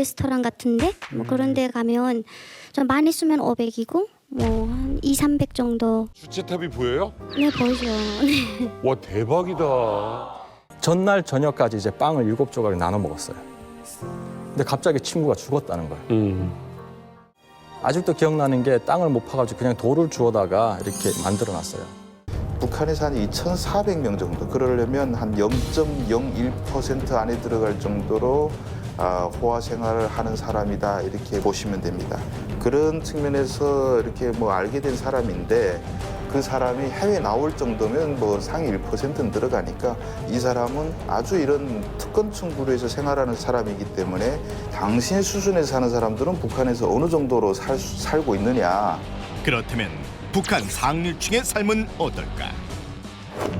레스토랑 같은데 뭐 그런 데 가면 좀 많이 쓰면 500이고 뭐 한 2, 300 정도. 주체탑이 보여요? 네, 보이죠. 네. 와 대박이다. 전날 저녁까지 이제 빵을 7조각을 나눠 먹었어요. 근데 갑자기 친구가 죽었다는 거예요. 아직도 기억나는 게 땅을 못 파가지고 그냥 돌을 주워다가 이렇게 만들어놨어요. 북한에서 한 2,400명 정도, 그러려면 한 0.01% 안에 들어갈 정도로 호화 생활을 하는 사람이다 이렇게 보시면 됩니다. 그런 측면에서 이렇게 뭐 알게 된 사람인데 그 사람이 해외 나올 정도면 뭐 상위 1%는 들어가니까 이 사람은 아주 이런 특권층 부류에서 생활하는 사람이기 때문에 당신의 수준에서 사는 사람들은 북한에서 어느 정도로 살고 있느냐. 그렇다면 북한 상류층의 삶은 어떨까?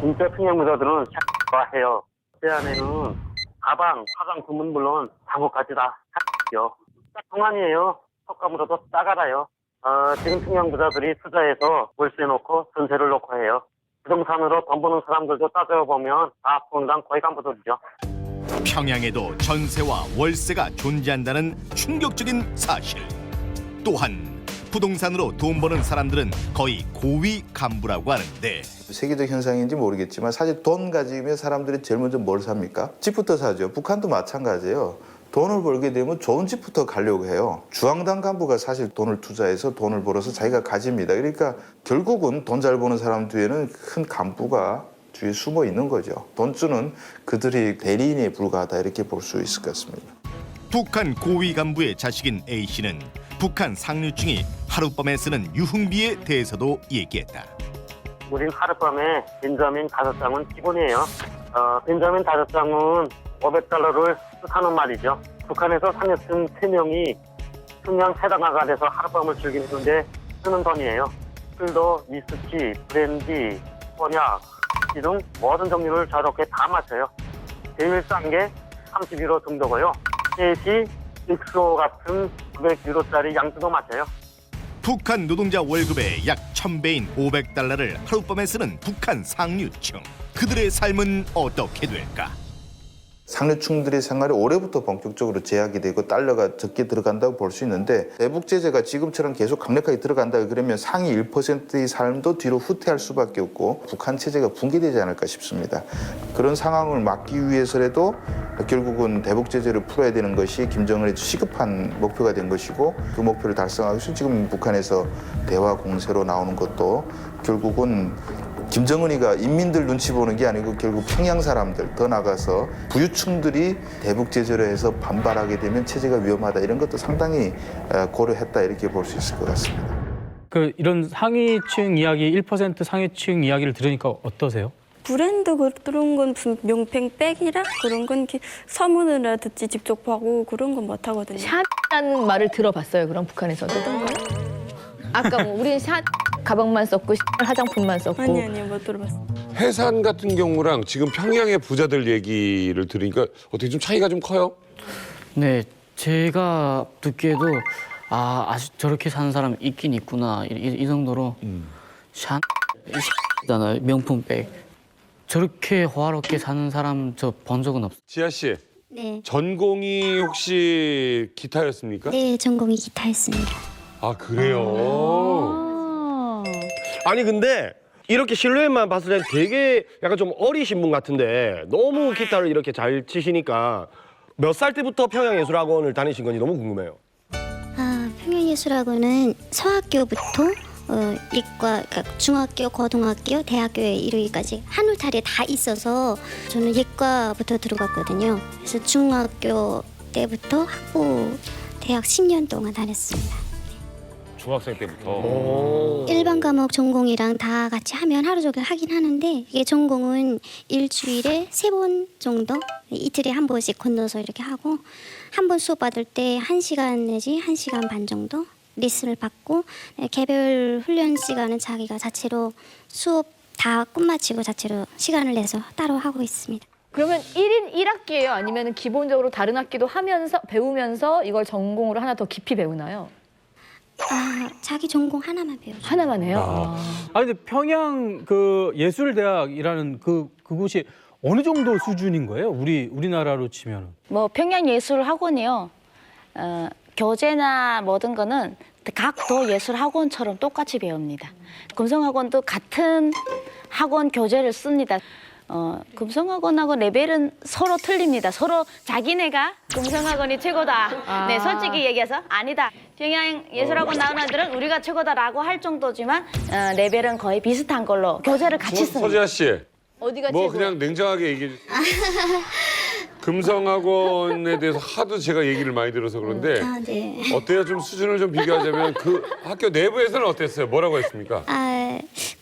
진짜 평양무사들은 좋아해요. 제 안에는 가방, 화장품은 물론 장구까지 다 요. 딱 동안이에요. 속감으로도 딱 알아요. 지금 평양부자들이 투자해서 월세 놓고 전세를 놓고 해요. 부동산으로 돈 버는 사람들도 따져보면 다 분당 거의 간부들이죠. 평양에도 전세와 월세가 존재한다는 충격적인 사실. 또한 부동산으로 돈 버는 사람들은 거의 고위 간부라고 하는데 세계적 현상인지 모르겠지만 사실 돈 가지면 사람들이 제일 먼저 뭘 삽니까? 집부터 사죠. 북한도 마찬가지예요. 돈을 벌게 되면 좋은 집부터 가려고 해요. 주황당 간부가 사실 돈을 투자해서 돈을 벌어서 자기가 가집니다. 그러니까 결국은 돈 잘 버는 사람 뒤에는 큰 간부가 뒤에 숨어 있는 거죠. 돈주는 그들이 대리인에 불과하다 이렇게 볼 수 있을 것 같습니다. 북한 고위 간부의 자식인 A씨는 북한 상류층이 하룻밤에 쓰는 유흥비에 대해서도 얘기했다. 우린 하룻밤에 벤자민 5장은 기본이에요. 벤자민 5장은 500달러를 뜻하는 말이죠. 북한에서 상류층 3명이 평양 해당화가 돼서 하룻밤을 즐기는데 쓰는 돈이에요. 술도 위스키, 브랜디, 꼬냑 등 모든 종류를 저렇게 다 마셔요. 제일 싼 게 31호 정도고요. 셋이 엑소 같은 900유로짜리 양주도 마셔요. 북한 노동자 월급의 약 1000배인 500달러를 하룻밤에 쓰는 북한 상류층. 그들의 삶은 어떻게 될까? 상류층들의 생활이 올해부터 본격적으로 제약이 되고 달러가 적게 들어간다고 볼 수 있는데 대북 제재가 지금처럼 계속 강력하게 들어간다 그러면 상위 1%의 삶도 뒤로 후퇴할 수밖에 없고 북한 체제가 붕괴되지 않을까 싶습니다. 그런 상황을 막기 위해서라도 결국은 대북 제재를 풀어야 되는 것이 김정은의 시급한 목표가 된 것이고 그 목표를 달성하기 위해서 지금 북한에서 대화 공세로 나오는 것도 결국은 김정은이가 인민들 눈치 보는 게 아니고 결국 평양 사람들 더 나가서 부유층들이 대북 제재를 해서 반발하게 되면 체제가 위험하다 이런 것도 상당히 고려했다 이렇게 볼 수 있을 것 같습니다. 이런 상위층 이야기, 1% 상위층 이야기를 들으니까 어떠세요? 브랜드 그런 건 명팽백이라 그런 건 이렇게 소문을 듣지 직접 하고 그런 건 못 하거든요. 샷이라는 말을 들어봤어요. 그럼 북한에서도. 아까 뭐 우리는 샷 가방만 썼고 화장품만 썼고. 아니 못 들어봤어요. 해산 같은 경우랑 지금 평양의 부자들 얘기를 들으니까 어떻게 좀 차이가 좀 커요? 네, 제가 듣기에도 아직 저렇게 사는 사람 있긴 있구나 이 정도로 샤잖아요 명품백 저렇게 호화롭게 사는 사람 저 본 적은 없어요. 지아 씨, 네. 전공이 혹시 기타였습니까? 네, 전공이 기타였습니다. 아 그래요? 아니 근데 이렇게 실루엣만 봤을 땐 되게 약간 좀 어리신 분 같은데 너무 기타를 이렇게 잘 치시니까 몇 살 때부터 평양예술학원을 다니신 건지 너무 궁금해요. 평양예술학원은 서학교부터 이과, 그러니까 중학교, 고등학교, 대학교에 이르기까지 한 울타리에 다 있어서 저는 예과부터 들어갔거든요. 그래서 중학교 때부터 학부 대학 10년 동안 다녔습니다. 중학생 때부터. 일반 과목 전공이랑 다 같이 하면 하루 종일 하긴 하는데 이게 전공은 일주일에 3번 정도 이틀에 한 번씩 건너서 이렇게 하고 한 번 수업 받을 때 1시간 내지 1시간 반 정도 레슨을 받고 개별 훈련 시간은 자기가 자체로 수업 다 끝마치고 자체로 시간을 내서 따로 하고 있습니다. 그러면 1인 1학기예요? 아니면 기본적으로 다른 학기도 하면서 배우면서 이걸 전공으로 하나 더 깊이 배우나요? 자기 전공 하나만 배우죠. 하나만 해요? 근데 평양 예술대학이라는 그곳이 어느 정도 수준인 거예요? 우리나라로 치면. 뭐 평양예술학원이요. 교재나 모든 거는 각 도 예술학원처럼 똑같이 배웁니다. 금성학원도 같은 학원 교재를 씁니다. 금성학원하고 레벨은 서로 틀립니다. 서로 자기네가 금성학원이 최고다. 네, 솔직히 얘기해서 아니다. 평양예술학원 나오는 애들은 우리가 최고다라고 할 정도지만 레벨은 거의 비슷한 걸로 교재를 같이 씁니다. 서지아 씨, 어디가 뭐 최고? 그냥 냉정하게 얘기해 주세요. 금성학원에 대해서 하도 제가 얘기를 많이 들어서 그런데 네. 어때요? 좀 수준을 좀 비교하자면 그 학교 내부에서는 어땠어요? 뭐라고 했습니까?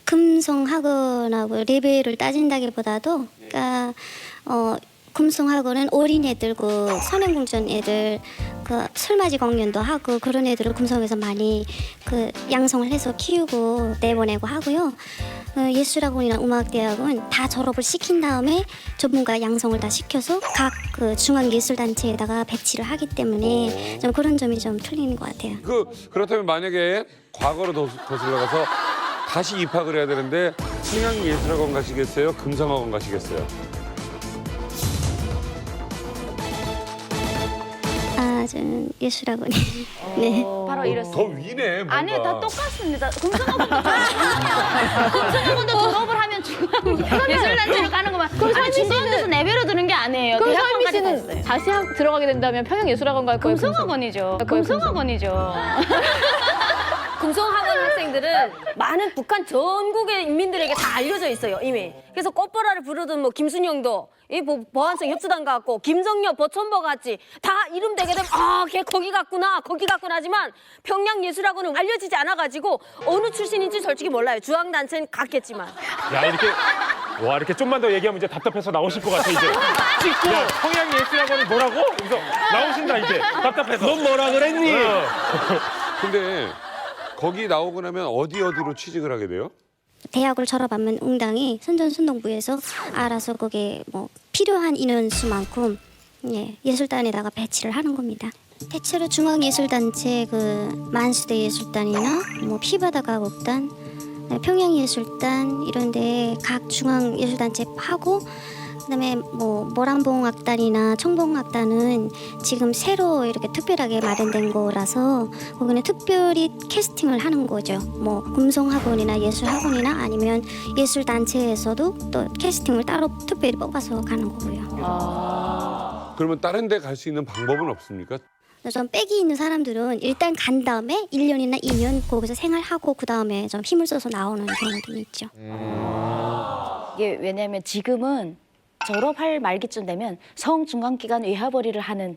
금성학원하고 레벨을 따진다기보다도, 그러니까 금성학원은 어린애들, 그 선행공전 애들, 그 설맞이 공연도 하고 그런 애들을 금성에서 많이 그 양성을 해서 키우고 내보내고 하고요. 예술학원이나 음악대학은 다 졸업을 시킨 다음에 전문가 양성을 다 시켜서 각 그 중앙예술단체에다가 배치를 하기 때문에 좀 그런 점이 좀 틀리는 것 같아요. 그렇다면 만약에 과거로 거슬러 가서 다시 입학을 해야 되는데 평양예술학원 가시겠어요? 금성학원 가시겠어요? 저는 예술학원이. 네. 바로 이랬어요. 더 위네 뭔가. 아니요, 다 똑같습니다. 금성학원도 졸업을 하면 예술단체로 가는 거만. 그럼 설미 씨는 내배로 드는 게 아니에요. 그럼 설미 대학원까지 씨는 갔어요. 다시 들어가게 된다면 평양예술학원 갈 거예요? 금성학원이죠. 금성학원이죠. 금성학원 학생들은 많은 북한 전국의 인민들에게 다 알려져 있어요, 이미. 그래서 꽃보라를 부르던 뭐 김순영도 이 보안성 협수단 같고 김성녀 보천보 같이 다 이름 대게 되면 걔 거기 갔구나 하지만 평양예술학원은 알려지지 않아가지고 어느 출신인지 솔직히 몰라요. 중앙단체는 갔겠지만. 야, 이렇게 좀만 더 얘기하면 이제 답답해서 나오실 것 같아, 이제. 찍고. 야, 평양예술학원이 뭐라고? 그래서 나오신다, 이제. 답답해서. 넌 뭐라 그랬니? 근데 거기 나오고 나면 어디로 취직을 하게 돼요? 대학을 졸업하면 응당이 선전순동부에서 알아서 거기에 뭐 필요한 인원수만큼 예술단에다가 배치를 하는 겁니다. 대체로 중앙예술단체 그 만수대 예술단이나 뭐 피바다 가곡단, 평양예술단 이런데 각 중앙예술단체 하고 그다음에 뭐 모란봉악단이나 청봉악단은 지금 새로 이렇게 특별하게 마련된 거라서 거기는 특별히 캐스팅을 하는 거죠. 뭐 금성학원이나 예술학원이나 아니면 예술단체에서도 또 캐스팅을 따로 특별히 뽑아서 가는 거고요. 그러면 다른 데 갈 수 있는 방법은 없습니까? 좀 빽이 있는 사람들은 일단 간 다음에 1년이나 2년 거기서 생활하고 그다음에 좀 힘을 써서 나오는 경우도 있죠. 이게 왜냐하면 지금은 졸업할 말기쯤 되면 성중간기간 외화벌이를 하는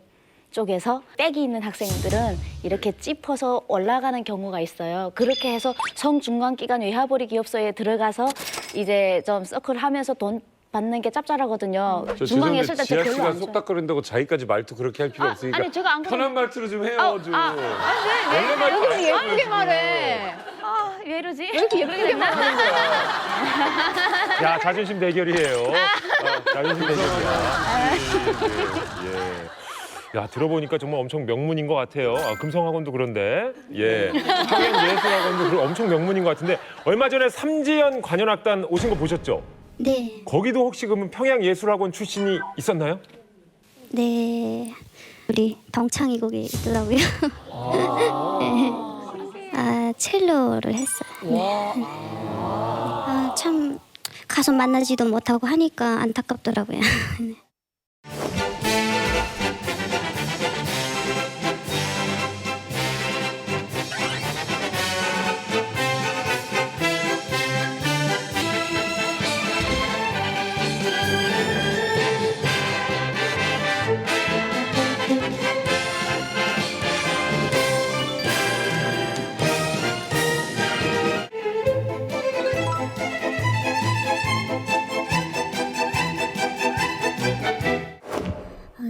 쪽에서 빽이 있는 학생들은 이렇게 찝어서 올라가는 경우가 있어요. 그렇게 해서 성중간기간 외화벌이 기업소에 들어가서 이제 좀 서클하면서 돈 받는 게 짭짤하거든요. 저 중앙예술단 지아 별로 씨가 안 좋아. 속닥거린다고 자기까지 말투 그렇게 할 필요 없으니까 아니, 제가 안 편한 말투로 좀 해요. 좀. 원래 말투 왜 예쁘게 말해? 왜 이러지? 왜 이렇게 예쁘게 말해? 야, 자존심 대결이에요. 자존심 대결이야. 예. 야, 들어보니까 정말 엄청 명문인 것 같아요. 금성학원도 그런데. 예. 평양예술학원도 엄청 명문인 것 같은데 얼마 전에 삼지연 관현악단 오신 거 보셨죠? 네. 거기도 혹시 그러면 평양예술학원 출신이 있었나요? 네. 우리 덩창이 거기 있더라고요. 네. 첼로를 했어요. 네. 참 가서 만나지도 못하고 하니까 안타깝더라고요. 네.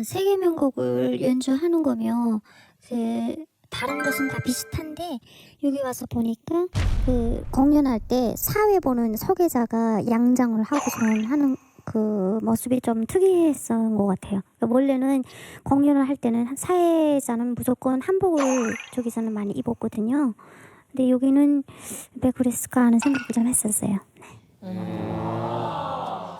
세계명곡을 연주하는 거면 다른 것은 다 비슷한데 여기 와서 보니까 그 공연할 때 사회 보는 소개자가 양장을 하고서 하는 그 모습이 좀 특이했던 것 같아요. 원래는 공연을 할 때는 사회자는 무조건 한복을 저기서는 많이 입었거든요. 근데 여기는 왜 그랬을까 하는 생각을 좀 했었어요.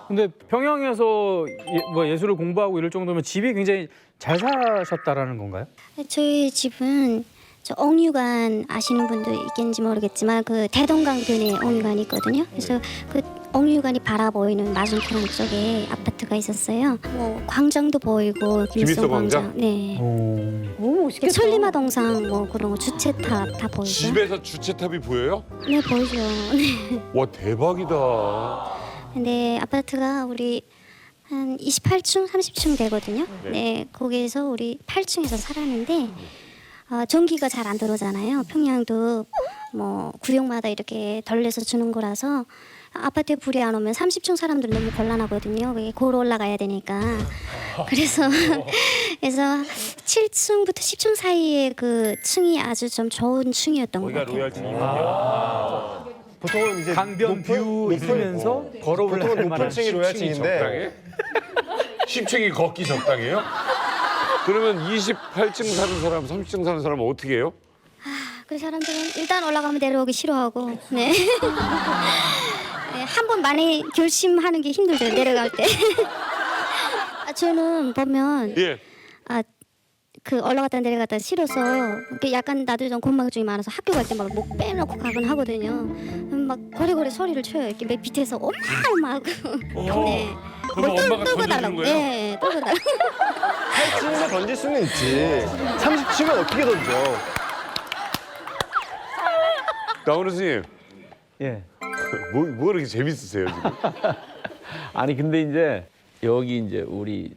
근데 평양에서 뭐 예술을 공부하고 이럴 정도면 집이 굉장히 잘 사셨다라는 건가요? 저희 집은 저 옥류관 아시는 분도 있겠는지 모르겠지만 그 대동강변에 옥류관이 있거든요. 그래서 그 옥류관이 바라보이는 맞은편 쪽에 아파트가 있었어요. 뭐 광장도 보이고 김일성 광장? 네. 너무 멋있겠다. 그 천리마동상 뭐 그런 거 주체탑 다 보이죠. 집에서 주체탑이 보여요? 네 보이죠. 네. 와 대박이다. 근데 아파트가 우리 한 28층, 30층 되거든요. 네, 거기에서 우리 8층에서 살았는데 전기가 잘 안 들어오잖아요. 평양도 뭐 구역마다 이렇게 덜내서 주는 거라서 아파트에 불이 안 오면 30층 사람들 너무 곤란하거든요. 그게 고로 올라가야 되니까. 그래서 7층부터 10층 사이에 그 층이 아주 좀 좋은 층이었던 것 거기가 같아요. 로얄층이군요. 보통은 이제 강변 뷰 있으면서 걸어 올라갈 보통은 만한 높은 층이 로얄층인데 적당해? 10층이 걷기 적당해요? 그러면 28층 사는 사람, 30층 사는 사람은 어떻게 해요? 그 사람들은 일단 올라가면 내려오기 싫어하고, 네. 네, 한 번 많이 결심하는 게 힘들죠, 내려갈 때. 저는 보면 예. 그 올라갔다 내려갔다 싫어서 약간 나도 좀 건망증이 많아서 학교 갈 때 막 목 빼놓고 가곤 하거든요. 막 고래고래 소리를 쳐요. 이렇게 맨 밑에서 엄마 하고. 네. 그럼 엄마가 던져주는 거예요? 네, 떨고 달라고. 8층에서 던질 수는 있지. 30층은 어떻게 던져? 나훈아 선생님, 예. 뭐 그렇게 재밌으세요 지금? 아니 근데 이제 여기 이제 우리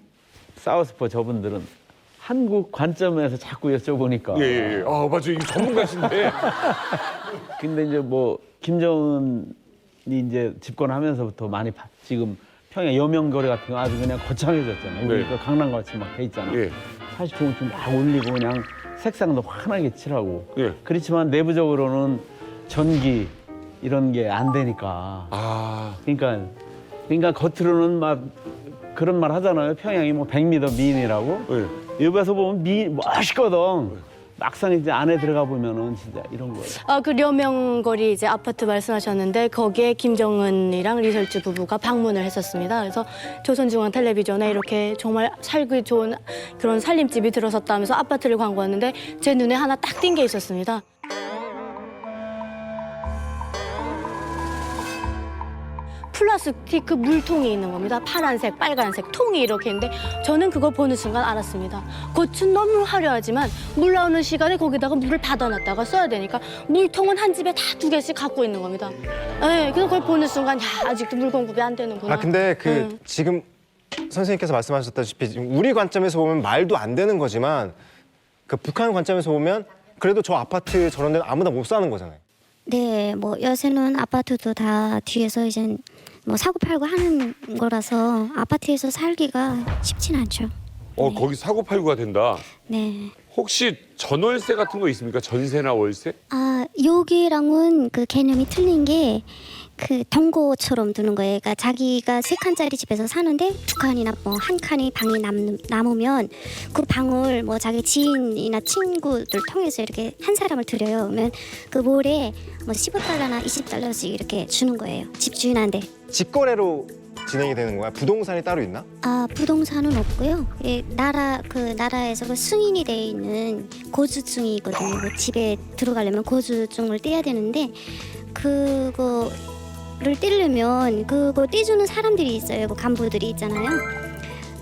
사우스포 저분들은 한국 관점에서 자꾸 여쭤보니까. 예. 아 맞아, 이거 전문가신데. 근데 이제 뭐 김정은이 이제 집권하면서부터 많이 지금 평양 여명거리 같은 거 아주 그냥 거창해졌잖아요. 우리 그 강남같이 막 돼 있잖아. 예. 사실 좀 막 올리고 그냥 색상도 환하게 칠하고. 예. 그렇지만 내부적으로는 전기 이런 게 안 되니까. 그러니까 겉으로는 막 그런 말 하잖아요. 평양이 뭐 100m 미인이라고. 예. 옆에서 보면 멋있거든. 막상 이제 안에 들어가 보면은 진짜 이런 거예요. 그 려명거리 이제 아파트 말씀하셨는데 거기에 김정은이랑 리설주 부부가 방문을 했었습니다. 그래서 조선중앙 텔레비전에 이렇게 정말 살기 좋은 그런 살림집이 들어섰다면서 아파트를 광고했는데 제 눈에 하나 딱 띈 게 있었습니다. 플라스틱 그 물통이 있는 겁니다. 파란색, 빨간색 통이 이렇게 있는데 저는 그거 보는 순간 알았습니다. 겉은 너무 화려하지만 물 나오는 시간에 거기다가 물을 받아놨다가 써야 되니까 물통은 한 집에 다 2개씩 갖고 있는 겁니다. 네, 그래서 그걸 보는 순간 야, 아직도 물 공급이 안 되는구나. 근데 지금 선생님께서 말씀하셨다시피 지금 우리 관점에서 보면 말도 안 되는 거지만 그 북한 관점에서 보면 그래도 저 아파트 저런 데는 아무나 못 사는 거잖아요. 네, 뭐 요새는 아파트도 다 뒤에서 이제 뭐 사고 팔고 하는 거라서 아파트에서 살기가 쉽진 않죠. 거기 사고 팔고가 된다. 네. 혹시 전월세 같은 거 있습니까? 전세나 월세? 여기랑은 그 개념이 틀린 게 그 동고처럼 두는 거예요. 그러니까 자기가 3칸짜리 집에서 사는데 2칸이나 뭐 1칸이 방이 남으면 그 방을 뭐 자기 지인이나 친구들 통해서 이렇게 한 사람을 들여요. 그러면 그 월에 뭐 15달러나 20달러씩 이렇게 주는 거예요. 집주인한테. 직거래로 진행이 되는 거야? 부동산이 따로 있나? 부동산은 없고요. 나라에서 그 승인이 돼 있는 거주증이 있거든요. 그 집에 들어가려면 거주증을 떼야 되는데 그거를 떼려면 그거 떼주는 사람들이 있어요. 그 간부들이 있잖아요.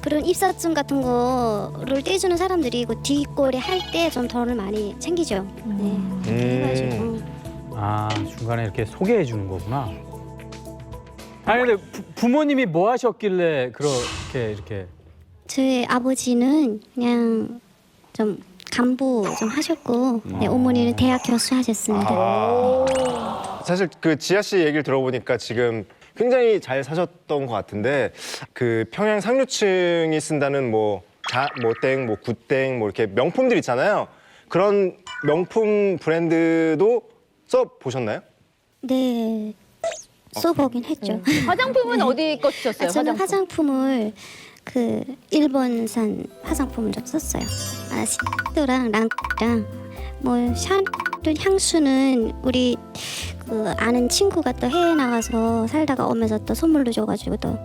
그런 입사증 같은 거를 떼주는 사람들이 그 뒷거래 할 때 좀 돈을 많이 챙기죠. 네. 해가지고. 중간에 이렇게 소개해 주는 거구나. 아니 근데 부모님이 뭐 하셨길래 그렇게 이렇게? 저희 아버지는 그냥 좀 간부 좀 하셨고, 네, 어머니는 대학 교수 하셨습니다. 사실 그 지아 씨 얘기를 들어보니까 지금 굉장히 잘 사셨던 것 같은데 그 평양 상류층이 쓴다는 뭐 땡, 뭐 굿땡, 뭐 이렇게 명품들 있잖아요. 그런 명품 브랜드도 써 보셨나요? 네, 써보긴 했죠. 화장품은 어디 거 쓰셨어요? 저는 화장품을 그 일본산 화장품을 좀 썼어요. 시도랑 랑랑 뭐 샤넬 향수는 우리 그 아는 친구가 또 해외 나가서 살다가 오면서 또 선물로 줘가지고 또.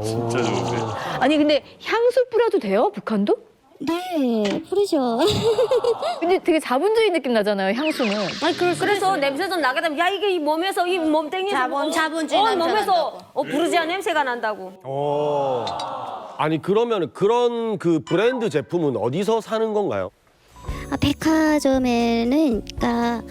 진짜 좋은데. 아니 근데 향수 뿌려도 돼요? 북한도? 네, 부르죠. 근데 되게 자본주의 느낌 나잖아요, 향수는. 아니 그래서 냄새 좀 나게 되면 야 이게 이 몸에서 이 몸땡이에서 자본주의 냄새가 몸에서 부르지아 냄새가 난다고. 아니 그러면 그런 그 브랜드 제품은 어디서 사는 건가요? 백화점에는 그러니까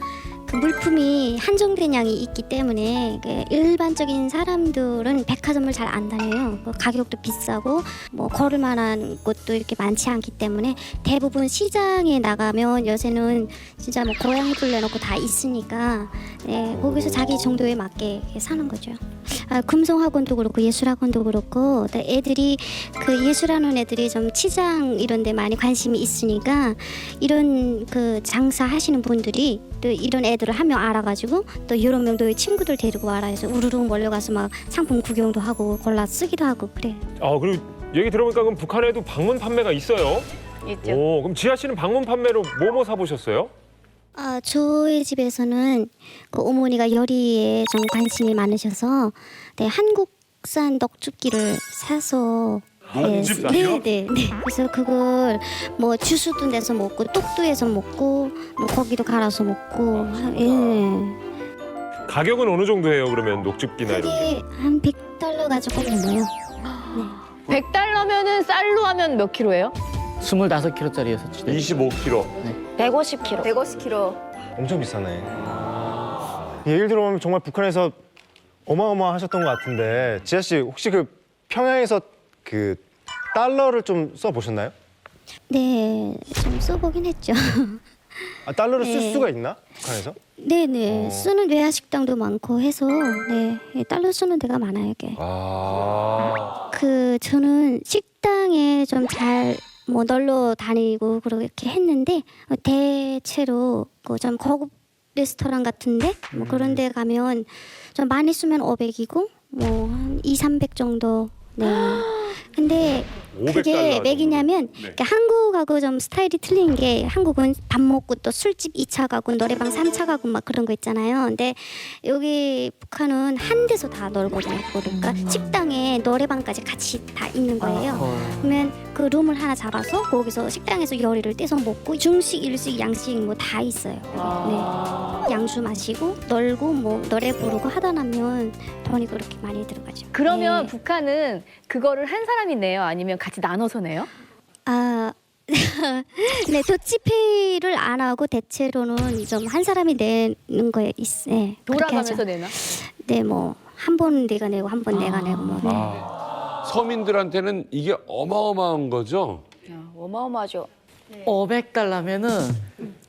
그 물품이 한정된 양이 있기 때문에 그 일반적인 사람들은 백화점을 잘 안 다녀요. 그 가격도 비싸고 뭐 걸을 만한 곳도 이렇게 많지 않기 때문에 대부분 시장에 나가면 요새는 진짜 뭐 고양이 불러놓고 다 있으니까 네, 거기서 자기 정도에 맞게 사는 거죠. 금성학원도 그렇고 예술학원도 그렇고 애들이 그 예술하는 애들이 좀 치장 이런 데 많이 관심이 있으니까 이런 그 장사하시는 분들이 또 이런 애들을 한 명 알아가지고 또 여러 명 너희 친구들 데리고 와라 해서 우르르 몰려가서 막 상품 구경도 하고 골라 쓰기도 하고 그래. 그리고 얘기 들어보니까 그럼 북한에도 방문 판매가 있어요? 있죠. 그럼 지아 씨는 방문 판매로 뭐 사보셨어요? 저희 집에서는 그 어머니가 요리에 좀 관심이 많으셔서 네, 한국산 넋죽기를 사서 넋죽이요? 네. 그래서 그걸 뭐 주스도 내서 먹고 떡도 해서 먹고 뭐 고기도 갈아서 먹고 가격은 어느 정도 해요? 그러면 녹즙기나 이런 게? 그게 한 $100 가지고 넘어요. 100달러면은 쌀로 하면 몇 킬로예요? 25kg짜리에서 25kg. 150kg. 150kg. 엄청 비싸네. 예를 들어보면 정말 북한에서 어마어마하셨던 것 같은데 지아 씨 혹시 그 평양에서 그 달러를 좀 써보셨나요? 네, 좀 써보긴 했죠. 달러를 쓸 네. 수가 있나? 북한에서? 네네, 쓰는 외화 식당도 많고 해서 네, 달러 쓰는 데가 많아요. 이게. 그 저는 식당에 좀 잘 뭐 놀러 다니고 그렇게 했는데 대체로 그 좀 고급 레스토랑 같은데 뭐 그런 데 가면 좀 많이 쓰면 500이고 뭐 한 200~300 정도. 네. 근데 그게 왜 그러냐면 그러니까 한국하고 좀 스타일이 틀린 게 한국은 밥 먹고 또 술집 2차 가고 노래방 3차 가고 막 그런 거 있잖아요. 근데 여기 북한은 한 데서 다 놀거든요. 그러니까 식당에 노래방까지 같이 다 있는 거예요. 그러면 그 룸을 하나 잡아서 거기서 식당에서 요리를 떼서 먹고 중식, 일식, 양식 뭐 다 있어요. 네. 양주 마시고 놀고 뭐 노래 부르고 하다 나면 돈이 그렇게 많이 들어가죠. 그러면 북한은 그거를 한 사람이 내요? 아니면 같이 나눠서 내요? 네, 더치페이를 안 하고 대체로는 좀 한 사람이 내는 거에 있어. 네, 돌아가면서 내나? 네, 뭐 한 번 내가 내고 한 번 내가 내고 뭐. 네. 서민들한테는 이게 어마어마한 거죠? 어마어마하죠. 500달러면은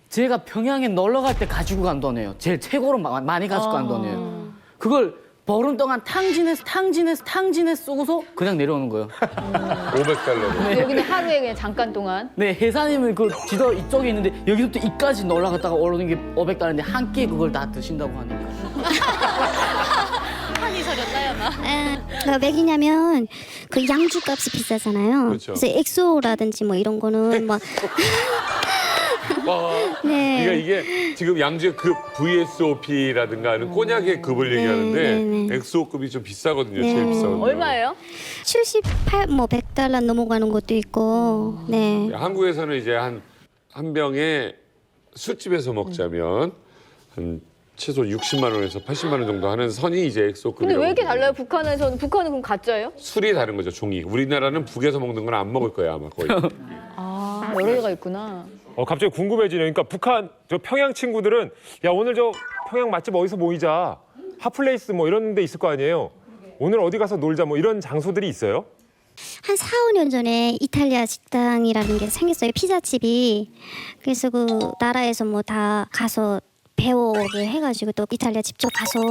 제가 평양에 놀러 갈 때 가지고 간 돈이에요. 제일 최고로 많이 가지고 간 돈이에요. 그걸 보름 동안 탕진에 쓰고서 그냥 내려오는 거예요. 500달러로. 여기는 하루에 그냥 잠깐 동안. 네, 회사님은 그 지도 이쪽에 있는데 여기서부터 이까지 올라갔다가 올라오는 게 500달러인데 한 끼에 그걸 다 드신다고 하니까. 한이 서렸나요, 나? 왜 그러냐면 그 양주 값이 비싸잖아요. 그렇죠. 그래서 엑소라든지 뭐 이런 거는 막 네. 그러니까 이게 지금 양주의 급 VSOP라든가 하는 꼬냑의 급을 얘기하는데 엑소급이 좀 비싸거든요. 제일 비싸거든요. 얼마예요? 78, 뭐 100달러 넘어가는 것도 있고. 네. 한국에서는 이제 한 병에 술집에서 먹자면 한 최소 60만 원에서 80만 원 정도 하는 선이 이제 엑소급이라고. 근데 왜 이렇게 달라요? 북한은 그럼 가짜예요? 술이 다른 거죠, 종이. 우리나라는 북에서 먹는 건 안 먹을 거야, 아마 거의. 여러 개가 있구나. 갑자기 궁금해지네요. 그러니까 북한 저 평양 친구들은 야 오늘 저 평양 맛집 어디서 모이자, 핫플레이스 뭐 이런 데 있을 거 아니에요. 오늘 어디 가서 놀자 뭐 이런 장소들이 있어요? 한 4, 5년 전에 이탈리아 식당이라는 게 생겼어요. 피자집이. 그래서 그 나라에서 뭐 다 가서 배우게 해가지고 또 이탈리아 직접 가서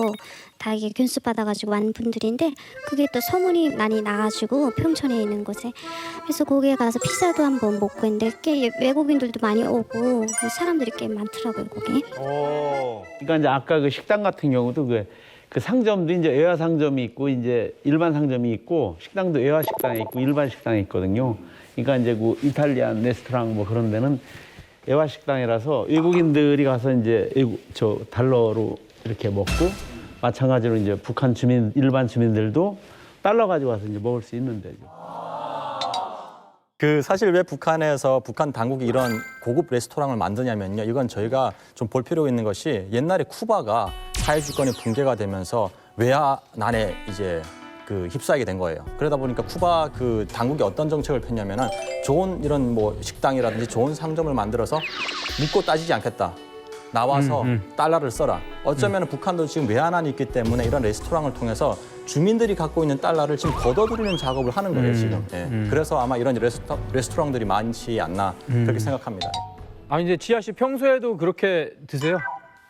다 이게 교습 받아가지고 많은 분들인데 그게 또 소문이 많이 나가지고 평촌에 있는 곳에 그래서 거기에 가서 피자도 한번 먹고 했는데 꽤 외국인들도 많이 오고 사람들이 꽤 많더라고요 거기. 그러니까 이제 아까 그 식당 같은 경우도 그 상점도 이제 외화 상점이 있고 이제 일반 상점이 있고 식당도 외화 식당이 있고 일반 식당이 있거든요. 그러니까 이제 그 이탈리안 레스토랑 뭐 그런 데는 외화 식당이라서 외국인들이 가서 이제 달러로 이렇게 먹고 마찬가지로 이제 북한 일반 주민들도 달러 가지고 와서 이제 먹을 수 있는 데죠. 그 사실 왜 북한에서 북한 당국이 이런 고급 레스토랑을 만드냐면요. 이건 저희가 좀 볼 필요가 있는 것이 옛날에 쿠바가 사회 주권이 붕괴가 되면서 외환난에 이제 그 휩싸이게 된 거예요. 그러다 보니까 쿠바 그 당국이 어떤 정책을 폈냐면은 좋은 이런 뭐 식당이라든지 좋은 상점을 만들어서 묻고 따지지 않겠다. 나와서 달러를 써라. 어쩌면 북한도 지금 외환난이 있기 때문에 이런 레스토랑을 통해서 주민들이 갖고 있는 달러를 지금 걷어들이는 작업을 하는 거예요, 지금. 예. 그래서 아마 이런 레스토랑들이 많지 않나 그렇게 생각합니다. 아 이제 지아 씨 평소에도 그렇게 드세요?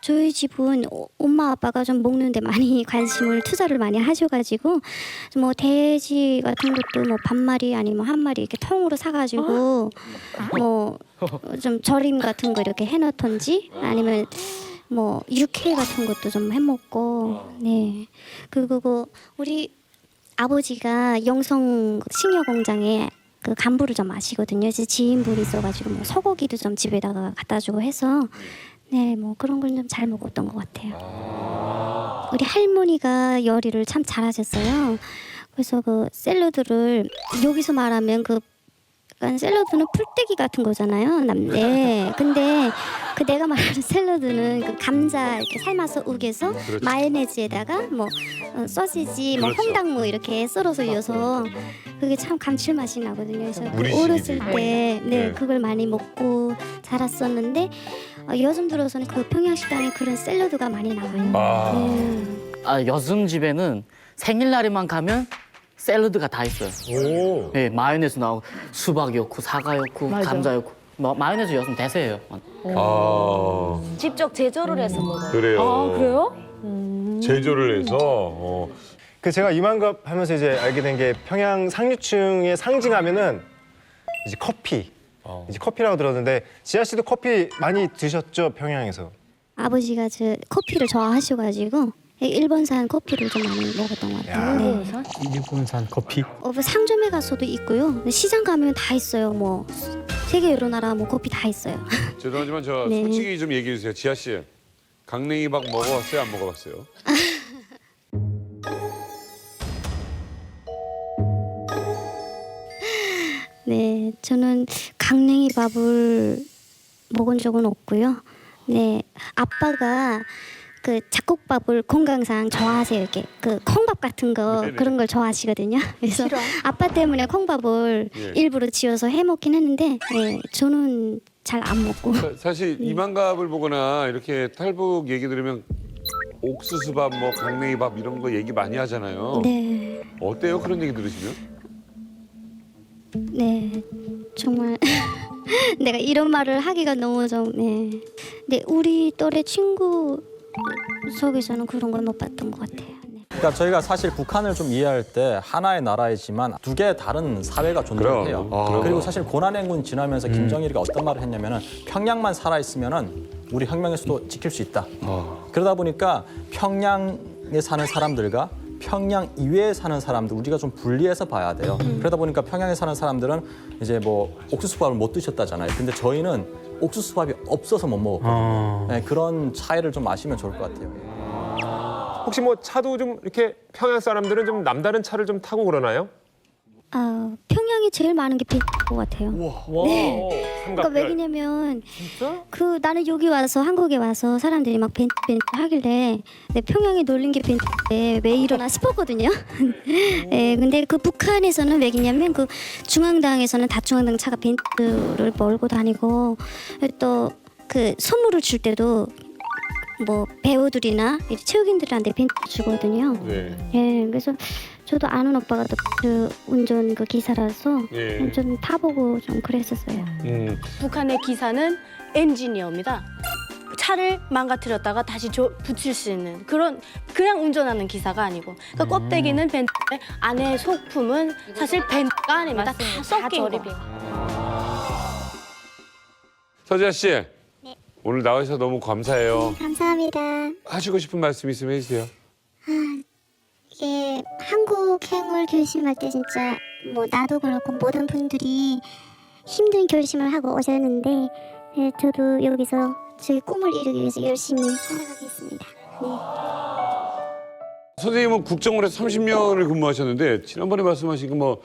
저희 집은 엄마 아빠가 좀 먹는데 많이 관심을 투자를 많이 하셔가지고 뭐 돼지 같은 것도 뭐 반마리 아니면 한 마리 이렇게 통으로 사가지고 뭐 좀 절임 같은 거 이렇게 해놓던지 아니면 뭐 육회 같은 것도 좀 해먹고 네 그리고 우리 아버지가 영성 식료 공장에 그 간부를 좀 아시거든요. 그래서 지인분이 있어가지고 뭐 소고기도 좀 집에다가 갖다 주고 해서. 네, 뭐 그런 걸 좀 잘 먹었던 것 같아요. 우리 할머니가 요리를 참 잘하셨어요. 그래서 그 샐러드를 여기서 말하면 그 약간 샐러드는 풀떼기 같은 거잖아요. 네. 근데 그 내가 말하는 샐러드는 그 감자 이렇게 삶아서 우겨서 그렇죠. 마요네즈에다가 뭐 소시지, 뭐 그렇죠. 홍당무 이렇게 썰어서 이어서 그게 참 감칠맛이 나거든요. 그래서 우리 어렸을 시기지. 때 네. 그걸 많이 먹고 자랐었는데 요즘 들어서는 그 평양식당에 그런 샐러드가 많이 나와요. 아, 여즘 집에는 생일날에만 가면 샐러드가 다 있어요. 오. 네, 마요네즈 나오고 수박 넣고 사과 넣고 맞아. 감자 넣고 마요네즈 요즘 대세예요. 아, 직접 제조를 해서 먹어요. 그래요. 아, 그래요? 제조를 해서. 그 제가 이만갑 하면서 이제 알게 된 게 평양 상류층의 상징하면은 이제 커피. 이제 커피라고 들었는데 지아 씨도 커피 많이 드셨죠, 평양에서? 아버지가 저 커피를 좋아하셔가지고 일본산 커피를 좀 많이 먹었던 것 같아요. 네. 일본산 커피? 뭐 상점에 가서도 있고요. 시장 가면 다 있어요. 뭐 세계 여러 나라 뭐 커피 다 있어요. 죄송하지만 저 네. 솔직히 좀 얘기해 주세요. 지아 씨, 강냉이밥 먹어봤어요? 안 먹어봤어요? 네, 저는 강냉이 밥을 먹은 적은 없고요. 네, 아빠가 그 잡곡밥을 건강상 좋아하세요. 이렇게 그 콩밥 같은 거 네네. 그런 걸 좋아하시거든요. 그래서 아빠 때문에 콩밥을 예. 일부러 지어서 해 먹긴 했는데, 네, 저는 잘 안 먹고. 사실 이만갑을 보거나 이렇게 탈북 얘기 들으면 옥수수밥, 뭐 강냉이밥 이런 거 얘기 많이 하잖아요. 네, 어때요? 그런 얘기 들으시면? 네, 정말 내가 이런 말을 하기가 너무 좀, 네. 근데 우리 또래 친구 속에서는 그런 걸 못 봤던 것 같아요. 네. 그러니까 저희가 사실 북한을 좀 이해할 때 하나의 나라이지만 두 개의 다른 사회가 존재해요. 그럼. 그리고 사실 고난행군 지나면서 김정일이가 어떤 말을 했냐면은 평양만 살아 있으면은 우리 혁명의 수도 지킬 수 있다. 그러다 보니까 평양에 사는 사람들과 평양 이외에 사는 사람들 우리가 좀 분리해서 봐야 돼요. 그러다 보니까 평양에 사는 사람들은 이제 뭐 옥수수밥을 못 드셨다잖아요. 근데 저희는 옥수수밥이 없어서 못 먹었거든요. 네, 그런 차이를 좀 아시면 좋을 것 같아요. 혹시 뭐 차도 좀 이렇게 평양 사람들은 좀 남다른 차를 좀 타고 그러나요? 평양이 제일 많은 게 벤츠 것 같아요. 네. 그러니까 삼각별. 왜냐면 그 나는 여기 와서 한국에 와서 사람들이 막 벤츠 하길래 내 평양에 놀린 게 벤츠인데 왜 이러나 싶었거든요. 네, 근데 그 북한에서는 왜냐면 그 중앙당에서는 다중앙당 차가 벤츠를 몰고 다니고 또 그 선물을 줄 때도 뭐 배우들이나 체육인들한테 벤츠 주거든요. 네. 예, 그래서 저도 아는 오빠가 또 그 운전 그 기사라서 예. 좀 타보고 좀 그랬었어요. 북한의 기사는 엔지니어입니다. 차를 망가뜨렸다가 다시 붙일 수 있는 그런 그냥 운전하는 기사가 아니고 그러니까 껍데기는 벤츠 안에 소품은 사실 벤츠가 아닙니다. 다 섞인 거. 서지아 씨, 오늘 나와주셔서 너무 감사해요. 감사합니다. 하시고 싶은 말씀 있으면 해주세요. 이게 한국 행을 결심할 때 진짜 뭐 나도 그렇고 모든 분들이 힘든 결심을 하고 오셨는데 네, 저도 여기서 저희 꿈을 이루기 위해서 열심히 살아가겠습니다. 선생님은 국정원에서 30년을 근무하셨는데 지난번에 말씀하신 그 뭐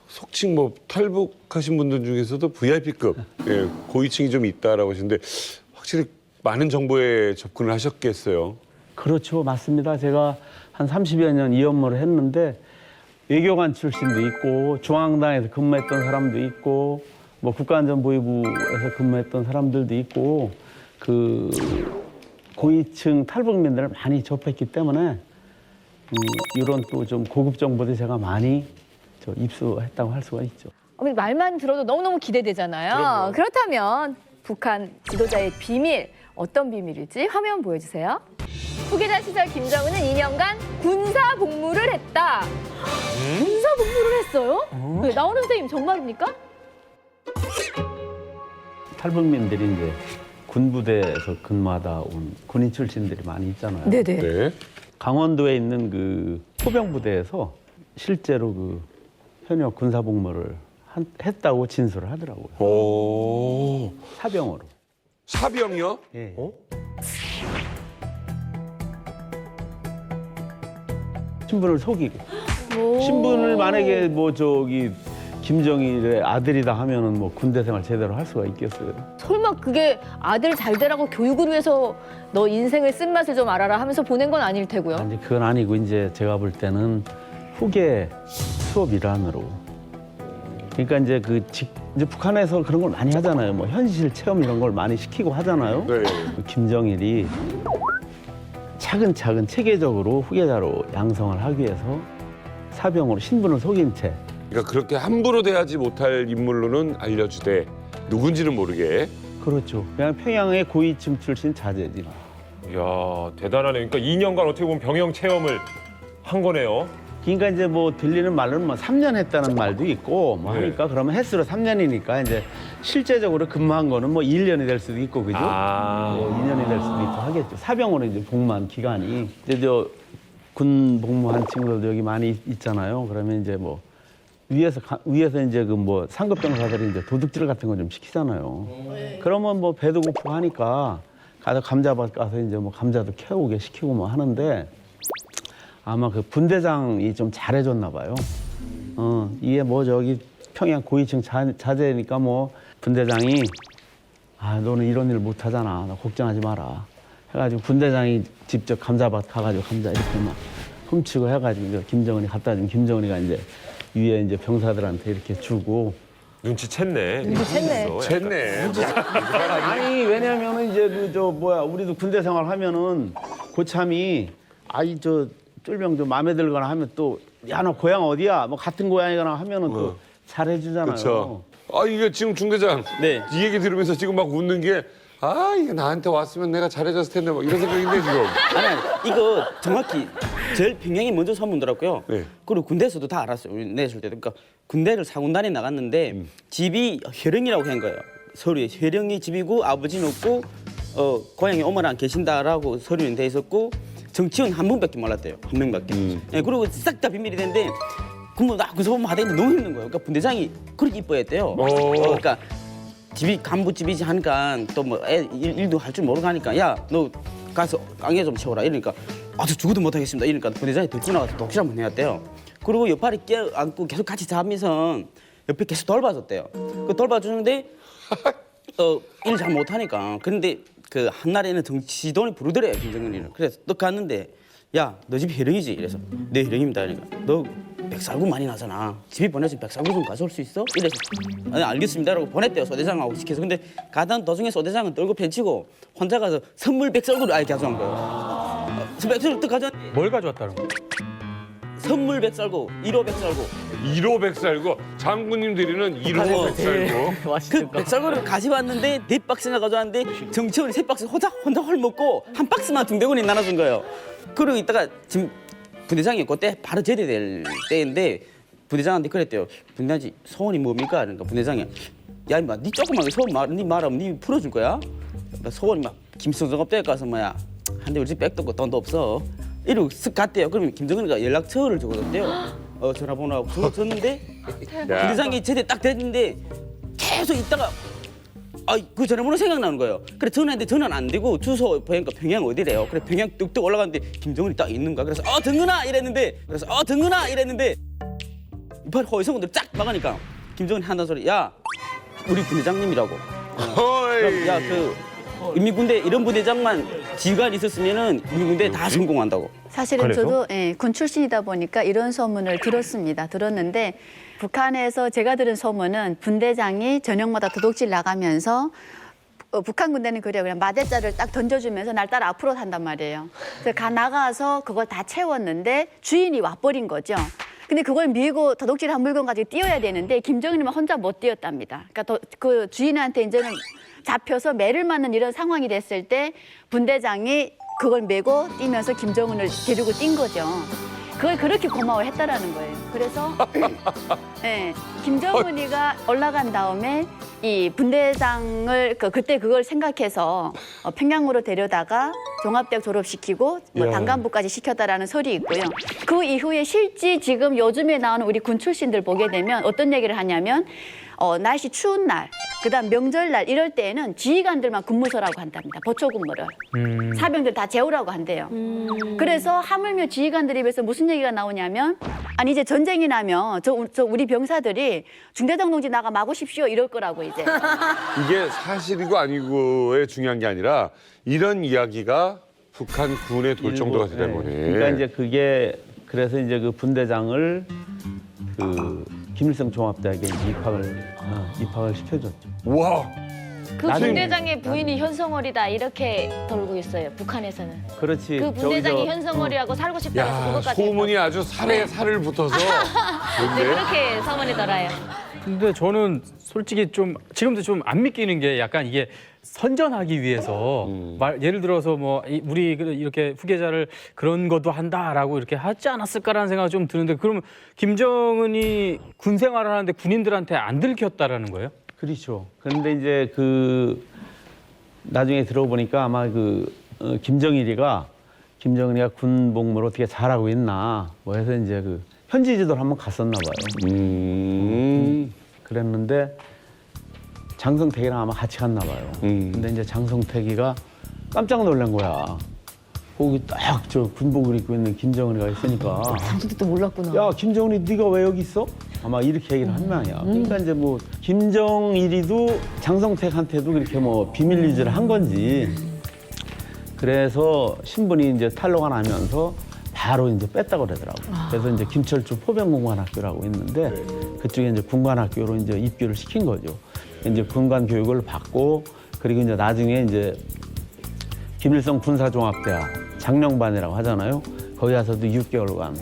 속칭 뭐 탈북하신 분들 중에서도 VIP급 예, 고위층이 좀 있다라고 하시는데 확실히 많은 정보에 접근을 하셨겠어요. 그렇죠. 맞습니다. 제가 한 30여 년 이 업무를 했는데 외교관 출신도 있고 중앙당에서 근무했던 사람도 있고 뭐 국가안전보위부에서 근무했던 사람들도 있고 그 고위층 탈북민들을 많이 접했기 때문에 이런 또 좀 고급 정보들 제가 많이 입수했다고 할 수가 있죠. 어머니 말만 들어도 너무너무 기대되잖아요. 그렇다면 북한 지도자의 비밀, 어떤 비밀일지 화면 보여주세요. 후계자 시절 김정은은 2년간 군사 복무를 했다. 군사 복무를 했어요? 네, 나오는 선생님 정말입니까? 탈북민들이 이제 군부대에서 근무하다 온 군인 출신들이 많이 있잖아요. 네네. 네. 강원도에 있는 그 포병부대에서 실제로 그 현역 군사 복무를 했다고 진술을 하더라고요. 오. 사병으로. 사병이요? 예. 신분을 속이고. 신분을 만약에 뭐 저기 김정일의 아들이다 하면은 뭐 군대 생활 제대로 할 수가 있겠어요. 설마 그게 아들 잘 되라고 교육을 위해서 너 인생의 쓴맛을 좀 알아라 하면서 보낸 건 아닐 테고요. 아니 그건 아니고 이제 제가 볼 때는 후계 수업 일환으로. 그러니까 이제 이제 북한에서 그런 걸 많이 하잖아요. 뭐 현실 체험 이런 걸 많이 시키고 하잖아요. 네. 김정일이 차근차근 체계적으로 후계자로 양성을 하기 위해서 사병으로 신분을 속인 채. 그러니까 그렇게 함부로 대하지 못할 인물로는 알려주되 누군지는 모르게. 그렇죠. 그냥 평양의 고위층 출신 자제지. 이야, 대단하네. 그러니까 2년간 어떻게 보면 병영 체험을 한 거네요. 그러니까 이제 뭐 들리는 말로는 뭐 3년 했다는 말도 있고 뭐 하니까 그러면 횟수로 3년이니까 이제 실제적으로 근무한 거는 뭐 1년이 될 수도 있고 그죠? 뭐 2년이 될 수도 있고 하겠죠. 사병으로 이제 복무한 기간이 이제 저 군 복무한 친구들도 여기 많이 있잖아요. 그러면 이제 뭐 위에서 이제 그 뭐 상급 병사들이 이제 도둑질 같은 거 좀 시키잖아요. 그러면 뭐 배도 고프고 하니까 가서 감자밭 가서 이제 뭐 감자도 캐오게 시키고 뭐 하는데 아마 그 분대장이 좀 잘해줬나 봐요. 이게 뭐 저기 평양 고위층 자제니까 뭐 분대장이 너는 이런 일 못하잖아. 너 걱정하지 마라. 해가지고 분대장이 직접 감자밭 가가지고 감자 이렇게 막 훔치고 해가지고 이제 김정은이 갖다 주면 김정은이가 이제 위에 이제 병사들한테 이렇게 주고. 눈치챘네. 챘네. 아니 왜냐면은 이제 우리도 군대 생활 하면은 고참이 저 쫄병 좀 마음에 들거나 하면 또 야 너 고향 어디야? 뭐 같은 고향이거나 하면은 또 잘해주잖아요. 그렇죠. 이게 지금 중대장 이 얘기 들으면서 지금 막 웃는 게 이게 나한테 왔으면 내가 잘해줬을 텐데 뭐 이런 생각인데 지금. 아니 이거 정확히 제일 평양이 먼저 소문더라고요. 그리고 군대에서도 다 알았어요. 우리 내실 때도. 그러니까 군대를 사군단에 나갔는데 집이 혈령이라고 한 거예요. 서류에 혈령이 집이고 아버지는 없고 고향에 어머니 계신다라고 서류는 돼 있었고 정치원 한 분밖에 몰랐대요. 한 명밖에. 그리고 싹 다 비밀이 됐는데 그 소문 하다는데 너무 힘든 거예요. 그러니까 분대장이 그렇게 이뻐했대요. 그러니까 집이 간부집이지 하니까 또 뭐 일도 할 줄 모르고 하니까 야 너 가서 깡에 좀 채워라 이러니까 저 죽어도 못하겠습니다 이러니까 분대장이 들고 나가서 독실 한번 해왔대요. 그리고 옆팔에 껴안고 계속 같이 자면서 옆에 계속 돌봐줬대요. 그 돌봐주는데 일 잘 못하니까 그런데 그 한날에는 지도원이 부르더래요 김정은이를. 그래서 너 갔는데 야 너 집 혈령이지? 이래서 네 혈령입니다. 그러니까 너 백살구 많이 나잖아. 집이 보내서 백살구 좀 가져올 수 있어? 이래서 아니 알겠습니다 라고 보냈대요. 소대장하고 시켜서. 근데 가던 도중에 소대장은 떨고 펜치고 혼자 가서 선물 백살구를 아예 가져온 거예요. 백살구 또 가져왔는데 뭘 가져왔다는 거야? 선물 백살구, 1호 백살구. 1호 백살구. 장군님 드리는 1호 백살구. 그 백살구를 가져왔는데 4박스나 가져왔는데 정치원이 3박스 혼자 헐 먹고 한 박스만 중대군이 나눠준 거예요. 그러고 있다가 지금 부대장이 그때 바로 제대될 때인데 부대장한테 그랬대요. 부대장이 소원이 뭡니까? 그러니까 부대장이 야 임마 니 조그맣게 소원 니 말하면 니 풀어줄 거야? 그러니까 소원이 막 김성정업대에 가서 뭐야 한대 우리 집 백도 없고 돈도 없어. 이러고 쓱 갔대요. 그러면 김정은이가 연락처를 적어줬대요. 전화번호하고 줬는데 부대장이 제대 딱 됐는데 계속 있다가 그 전화번호 생각나는 거예요. 그래 전화했는데 전화는 안 되고 주소 보니까 평양 어디래요. 그래 평양 뚝뚝 올라갔는데 김정은이 딱 있는가. 그래서 등근아 이랬는데 이팔 허위성들 쫙 막으니까 김정은이 한다는 소리. 야, 우리 분대장님이라고. 그럼 야, 인민군대 이런 부대장만 지휘관 있었으면은 인민군대 다 성공한다고. 사실은 저도 군 출신이다 보니까 이런 소문을 들었는데 북한에서 제가 들은 소문은 분대장이 저녁마다 도둑질 나가면서 북한 군대는 그래요. 그냥 마대자를 딱 던져주면서 날 따라 앞으로 탄단 말이에요. 그래서 나가서 그걸 다 채웠는데 주인이 와버린 거죠. 근데 그걸 밀고 도둑질한 물건 가지고 뛰어야 되는데 김정은이만 혼자 못 뛰었답니다. 그러니까 그 주인한테 이제는 잡혀서 매를 맞는 이런 상황이 됐을 때 분대장이 그걸 메고 뛰면서 김정은을 데리고 뛴 거죠. 그걸 그렇게 고마워했다라는 거예요. 그래서 네, 김정은이가 올라간 다음에 이 분대장을 그때 그걸 생각해서 평양으로 데려다가 종합대학 졸업시키고 뭐 야. 단간부까지 시켰다라는 설이 있고요. 그 이후에 실제 지금 요즘에 나오는 우리 군 출신들 보게 되면 어떤 얘기를 하냐면 날씨 추운 날, 그다음 명절날 이럴 때에는 지휘관들만 근무서라고 한답니다. 보초 근무를. 사병들 다 재우라고 한대요. 그래서 하물며 지휘관들 입에서 무슨 얘기가 나오냐면 아니 이제 전쟁이 나면 저 우리 병사들이 중대장 동지 나가 막으십시오 이럴 거라고 이제. 이게 사실이고 아니고의 중요한 게 아니라 이런 이야기가 북한 군에 돌 정도가 되는 거네. 그러니까 이제 그게 그래서 이제 그 분대장을 김일성 종합대학에 입학을 시켜줬죠. 와. 그 분대장의 부인이 현성월이다 이렇게 돌고 있어요. 북한에서는. 그렇지. 그 분대장이 현성월이하고 살고 싶다고 야, 그것까지. 소문이 아주 살에 살을 붙어서. 네, 그렇게 소문이 돌아요. 근데 저는 솔직히 지금도 좀 안 믿기는 게 약간 이게 선전하기 위해서 예를 들어서 뭐 우리 이렇게 후계자를 그런 것도 한다라고 이렇게 하지 않았을까라는 생각이 좀 드는데 그러면 김정은이 군 생활을 하는데 군인들한테 안 들켰다라는 거예요? 그렇죠. 그런데 이제 나중에 들어보니까 아마 김정은이가 군 복무를 어떻게 잘하고 있나 뭐 해서 이제 현지 지도를 한번 갔었나 봐요. 그랬는데 장성택이랑 아마 같이 갔나 봐요. 근데 이제 장성택이가 깜짝 놀란 거야. 거기 딱 군복을 입고 있는 김정은이가 있으니까. 장성택도 몰랐구나. 야, 김정은이 네가 왜 여기 있어? 아마 이렇게 얘기를 한 모양이야. 그러니까 이제 뭐 김정일이도 장성택한테도 그렇게 뭐 비밀 유지를 한 건지. 그래서 신분이 이제 탈로가 나면서 바로 이제 뺐다고 그러더라고요. 그래서 이제 김철주 포병공관학교라고 있는데 그쪽에 이제 군관학교로 이제 입교를 시킨 거죠. 이제 군관 교육을 받고 그리고 이제 나중에 이제 김일성 군사종합대학 장령반이라고 하잖아요. 거기 가서도 6개월간.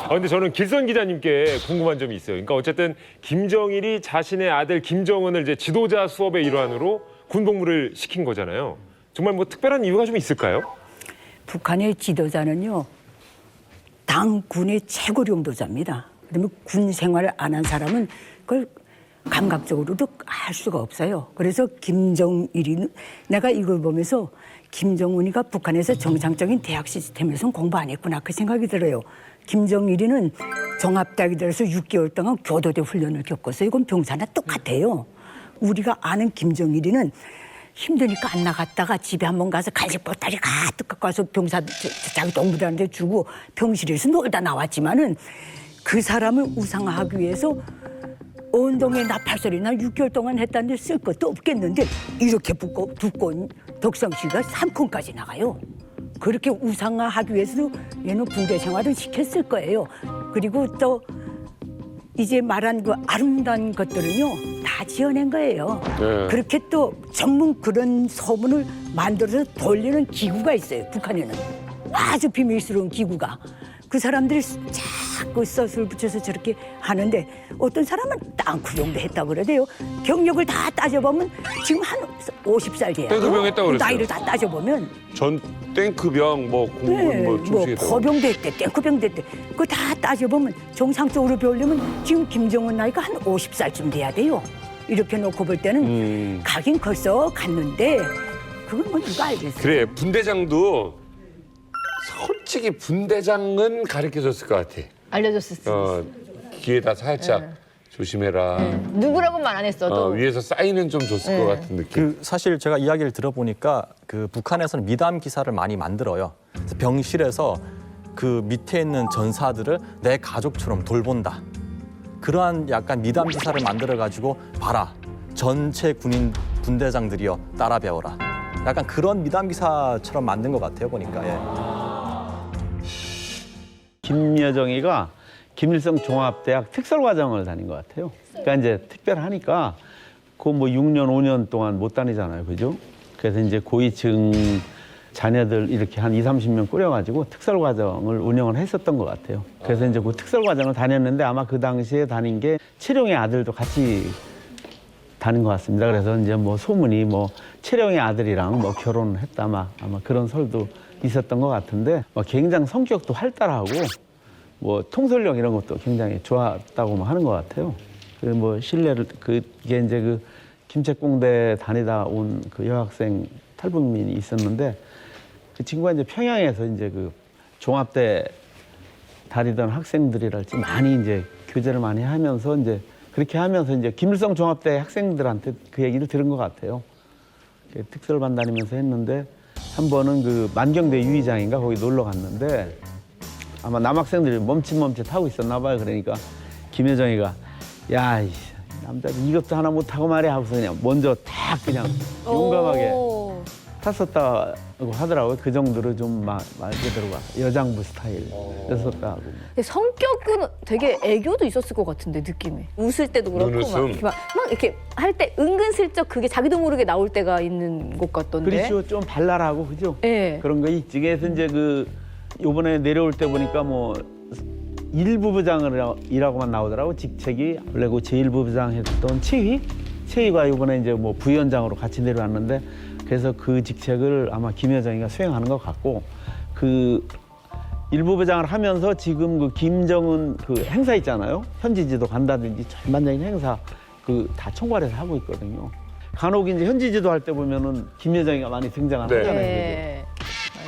근데 저는 길선 기자님께 궁금한 점이 있어요. 그러니까 어쨌든 김정일이 자신의 아들 김정은을 이제 지도자 수업의 일환으로 군복무를 시킨 거잖아요. 정말 뭐 특별한 이유가 좀 있을까요? 북한의 지도자는요, 당군의 최고領導자입니다. 그러면 군 생활을 안 한 사람은 그걸 감각적으로도 알 수가 없어요. 그래서 내가 이걸 보면서 김정은이가 북한에서 정상적인 대학 시스템에서는 공부 안 했구나 그 생각이 들어요. 김정일이는 종합대학에 들어서 6개월 동안 교도대 훈련을 겪었어요. 이건 병사나 똑같아요. 우리가 아는 김정일이는 힘드니까 안 나갔다가 집에 한번 가서 간식 보따리 가득 갖고 와서 자기 동무들한테 주고 병실에서 놀다 나왔지만은 그 사람을 우상화하기 위해서 언동에 나팔소리나 6개월 동안 했다는데 쓸 것도 없겠는데 이렇게 두꺼운 덕성씨가 3콘까지 나가요. 그렇게 우상화하기 위해서도 얘는 군대 생활을 시켰을 거예요. 그리고 또 이제 말한 그 아름다운 것들은요 다 지어낸 거예요. 네. 그렇게 또 전문 그런 소문을 만들어서 돌리는 기구가 있어요. 북한에는 아주 비밀스러운 기구가. 그 사람들이 자꾸 섯을 붙여서 저렇게 하는데 어떤 사람은 땅구병도 했다고 그러대요. 경력을 다 따져보면 지금 한 50살 돼요. 땡크병 했다고 그랬어요. 나이를 다 따져보면. 전 땡크병 뭐 공군 뭐 출신이다. 거병도 했대, 땡크병도 했대. 그거 다 따져보면 정상적으로 배우려면 지금 김정은 나이가 한 50살쯤 돼야 돼요. 이렇게 놓고 볼 때는 가긴 벌써 갔는데 그건 뭐 누가 알겠어요. 그래, 분대장도 솔직히 분대장은 가르쳐줬을 것 같아. 알려줬을 수 귀에다 살짝 조심해라. 누구라고는 말 안 했어도. 위에서 사인은 좀 줬을 것 같은 느낌. 사실 제가 이야기를 들어보니까 북한에서는 미담 기사를 많이 만들어요. 그래서 병실에서 그 밑에 있는 전사들을 내 가족처럼 돌본다. 그러한 약간 미담 기사를 만들어 가지고 봐라 전체 군인 분대장들이여 따라 배워라. 약간 그런 미담 기사처럼 만든 것 같아요 보니까. 예. 김여정이가 김일성 종합대학 특설과정을 다닌 것 같아요. 그러니까 이제 특별하니까 그 뭐 6년, 5년 동안 못 다니잖아요, 그죠? 그래서 이제 고위층 자녀들 이렇게 한 20-30명 꾸려가지고 특설과정을 운영을 했었던 것 같아요. 그래서 이제 그 특설과정을 다녔는데 아마 그 당시에 다닌 게 채룡의 아들도 같이 다닌 것 같습니다. 그래서 이제 뭐 소문이 뭐 채룡의 아들이랑 뭐 결혼을 했다 아마 그런 설도 있었던 것 같은데 굉장히 성격도 활달하고 뭐 통솔력 이런 것도 굉장히 좋았다고 뭐 하는 것 같아요. 그 뭐 신뢰를 그게 이제 그 김책공대 다니다 온 그 여학생 탈북민이 있었는데 그 친구가 이제 평양에서 이제 그 종합대 다니던 학생들이랄지 많이 이제 교제를 많이 하면서 이제 그렇게 하면서 이제 김일성 종합대 학생들한테 그 얘기를 들은 것 같아요. 특설반 다니면서 했는데 한 번은 그 만경대 유의장인가 거기 놀러 갔는데 아마 남학생들이 멈칫멈칫 하고 있었나 봐요. 그러니까 김여정이가 야, 이 남자들 이것도 하나 못하고 말이야 하고서 그냥 먼저 딱 그냥 용감하게 탔었다고 하더라고요. 그 정도로 좀 말 그대로 여장부 스타일이었었다고. 성격은 되게 애교도 있었을 것 같은데 느낌이. 웃을 때도 그렇고 막 이렇게 할 때 은근슬쩍 그게 자기도 모르게 나올 때가 있는 것 같던데. 그렇죠. 좀 발랄하고 그죠? 네. 그런 거 있지. 그래서 이제 그 요번에 내려올 때 보니까 뭐 일부부장이라고만 나오더라고. 직책이 원래 그 제1부부장 했던 최희가 요번에 이제 뭐 부위원장으로 같이 내려왔는데 그래서 그 직책을 아마 김여정이가 수행하는 것 같고 그 일부부장을 하면서 지금 그 김정은 그 행사 있잖아요. 현지지도 간다든지 전반적인 행사 그 다 총괄해서 하고 있거든요. 간혹 이제 현지지도 할 때 보면은 김여정이가 많이 등장을 하잖아요. 네.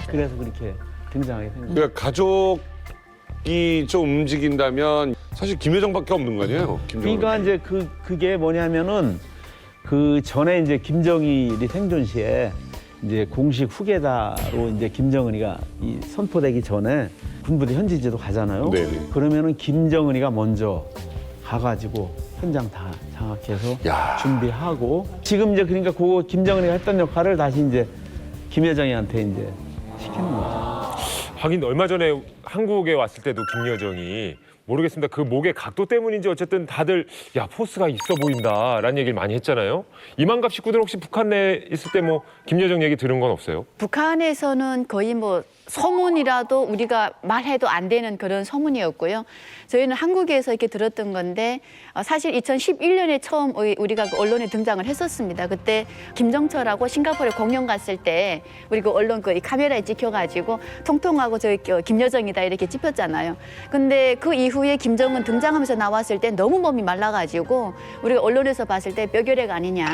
그래서 그렇게 등장하게 된 거예요. 그러니까 가족이 좀 움직인다면 사실 김여정밖에 없는 거 아니에요? 김정은. 그러니까 이제 그게 뭐냐면은 그 전에 이제 김정일이 생존 시에 이제 공식 후계자로 이제 김정은이가 이 선포되기 전에 군부대 현지지도 가잖아요. 네네. 그러면은 김정은이가 먼저 가가지고 현장 다 장악해서 준비하고 지금 이제 그러니까 그 김정은이가 했던 역할을 다시 이제 김여정이한테 이제 시키는 거죠. 하긴 얼마 전에 한국에 왔을 때도 김여정이 모르겠습니다. 그 목의 각도 때문인지 어쨌든 다들 야 포스가 있어 보인다라는 얘기를 많이 했잖아요. 이만갑 식구들 혹시 북한 내에 있을 때 뭐 김여정 얘기 들은 건 없어요? 북한에서는 거의 뭐 소문이라도 우리가 말해도 안 되는 그런 소문이었고요. 저희는 한국에서 이렇게 들었던 건데 사실 2011년에 처음 우리가 그 언론에 등장을 했었습니다. 그때 김정철하고 싱가포르에 공연 갔을 때 우리 그 언론 그 카메라에 찍혀가지고 통통하고 저희 김여정이다 이렇게 찍혔잖아요. 근데 그 이후에 김정은 등장하면서 나왔을 때 너무 몸이 말라가지고 우리가 언론에서 봤을 때 뼈결핵 아니냐,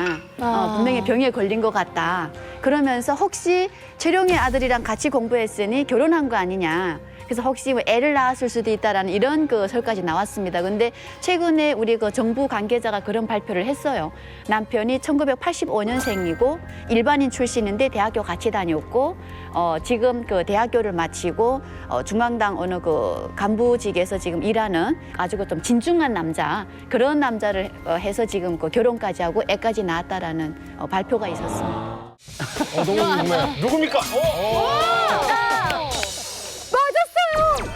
분명히 병에 걸린 것 같다. 그러면서 혹시 최룡의 아들이랑 같이 공부했으니 결혼한 거 아니냐. 그래서 혹시 뭐 애를 낳았을 수도 있다라는 이런 그 설까지 나왔습니다. 근데 최근에 우리 그 정부 관계자가 그런 발표를 했어요. 남편이 1985년생이고 일반인 출신인데 대학교 같이 다녔고 지금 그 대학교를 마치고 중앙당 어느 그 간부직에서 지금 일하는 아주 그 좀 진중한 남자 그런 남자를 해서 지금 그 결혼까지 하고 애까지 낳았다라는 발표가 있었습니다. 너무 궁금해요. 누굽니까? 맞았어요.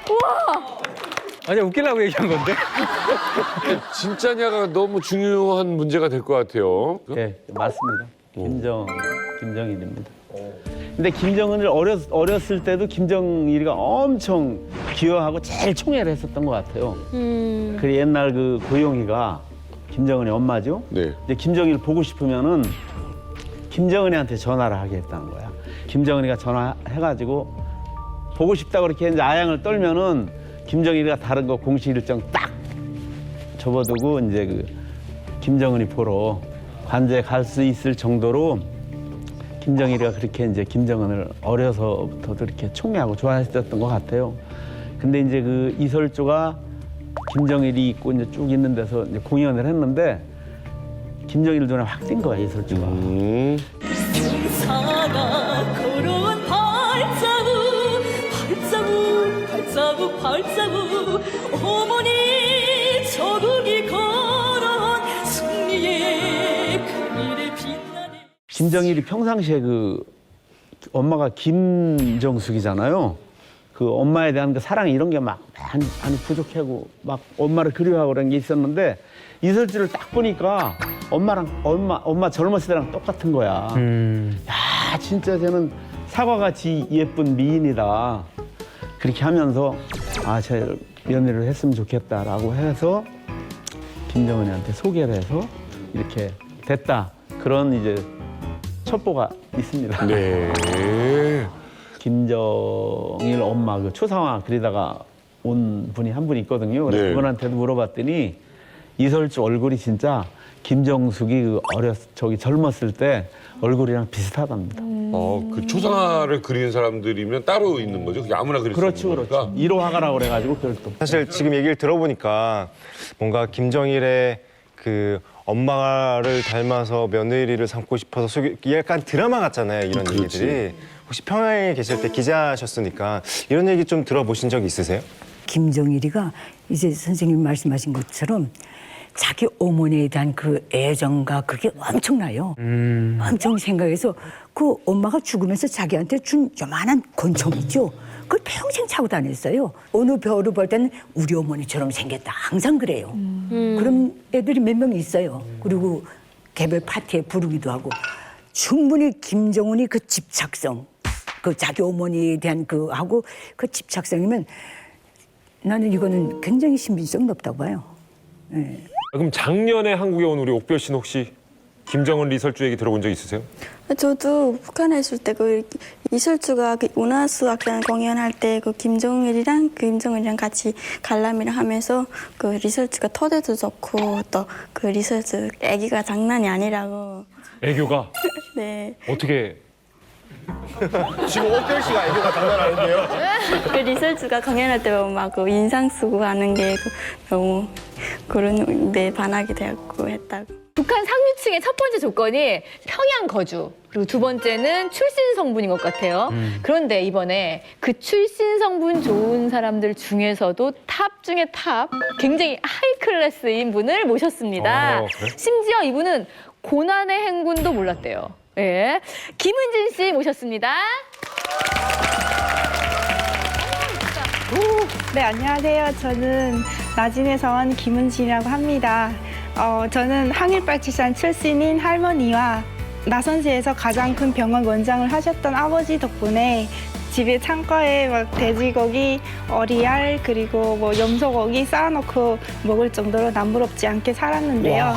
우와. 아니 웃기려고 얘기한 건데. 진짜냐가 너무 중요한 문제가 될 것 같아요. 네, 맞습니다. 김정일입니다. 근데 김정은을 어렸을 때도 김정일이가 엄청 기여하고 제일 총애를 했었던 것 같아요. 그 옛날 그 고용이가 김정은의 엄마죠. 네. 이제 김정일 보고 싶으면은 김정은이한테 전화를 하게 했다는 거야. 김정은이가 전화해가지고 보고 싶다 그렇게 이제 아양을 떨면은 김정일이가 다른 거 공식 일정 딱 접어두고 이제 그 김정은이 보러 관제에 갈 수 있을 정도로 김정일이가 그렇게 이제 김정은을 어려서부터도 이렇게 총애하고 좋아했었던 것 같아요. 근데 이제 그 이설조가 김정일이 있고 이제 쭉 있는 데서 이제 공연을 했는데 김정일 눈에 확 띈 거야 이설조가. 사가 걸어온 발자국 어머니 김정일이 평상시에 그 엄마가 김정숙이잖아요. 그 엄마에 대한 그 사랑 이런 게 막 많이 부족하고 막 엄마를 그리워하고 그런 게 있었는데 이설주를 딱 보니까 엄마 젊었을 때랑 똑같은 거야. 야, 진짜 쟤는 사과같이 예쁜 미인이다. 그렇게 하면서 아, 제 연애를 했으면 좋겠다라고 해서 김정은이한테 소개를 해서 이렇게 됐다. 그런 이제 첩보가 있습니다. 네. 김정일 엄마 그 초상화 그리다가 온 분이 한 분 있거든요. 그래서 네. 그분한테도 물어봤더니 이설주 얼굴이 진짜 김정숙이 그 젊었을 때 얼굴이랑 비슷하답니다. 그 초상화를 그리는 사람들이면 따로 있는 거죠? 그게 아무나 그릴 수 그렇죠, 있는 거니까? 그렇죠. 1호 화가라고 그래가지고 별도. 사실 지금 얘기를 들어보니까 뭔가 김정일의 그 엄마를 닮아서 며느리를 삼고 싶어서 약간 드라마 같잖아요, 이런 그렇지. 얘기들이. 혹시 평양에 계실 때 기자셨으니까 이런 얘기 좀 들어보신 적 있으세요? 김정일이가 이제 선생님이 말씀하신 것처럼 자기 어머니에 대한 그 애정과 그게 엄청나요. 엄청 생각해서 그 엄마가 죽으면서 자기한테 준 요만한 권총 있죠. 그걸 평생 차고 다녔어요. 어느 별을 볼 때는 우리 어머니처럼 생겼다. 항상 그래요. 그런 애들이 몇 명 있어요. 그리고 개별 파티에 부르기도 하고. 충분히 김정은이 그 집착성, 그 자기 어머니에 대한 그 하고 그 집착성이면 나는 이거는 굉장히 신빙성 높다고 봐요. 네. 그럼 작년에 한국에 온 우리 옥별 씨는 혹시 김정은 리설주 얘기 들어본 적 있으세요? 저도 북한에 있을 때 그 이설주가 그 운하수학단 공연할 때 그 김정일이랑 같이 관람이랑 하면서 그 리설주가 토대도 좋고 또 그 리설주 애기가 장난이 아니라고. 애교가? 네. 어떻게? 지금 옥별 씨가 애교가 장난 아닌데요? 그 리설주가 공연할 때 보면 막 그 인상 쓰고 하는 게 너무 그런 데 반하게 되었고 했다고. 북한 상류층의 첫 번째 조건이 평양 거주, 그리고 두 번째는 출신 성분인 것 같아요. 그런데 이번에 그 출신 성분 좋은 사람들 중에서도 탑 중에 탑, 굉장히 하이 클래스인 분을 모셨습니다. 그래? 심지어 이분은 고난의 행군도 몰랐대요. 예, 김은진 씨 모셨습니다. 네, 안녕하세요. 저는 나진에서 온 김은진이라고 합니다. 저는 항일빨치산 출신인 할머니와 나선시에서 가장 큰 병원 원장을 하셨던 아버지 덕분에 집에 창고에 막 돼지고기, 어리알 그리고 뭐 염소고기 쌓아놓고 먹을 정도로 남부럽지 않게 살았는데요.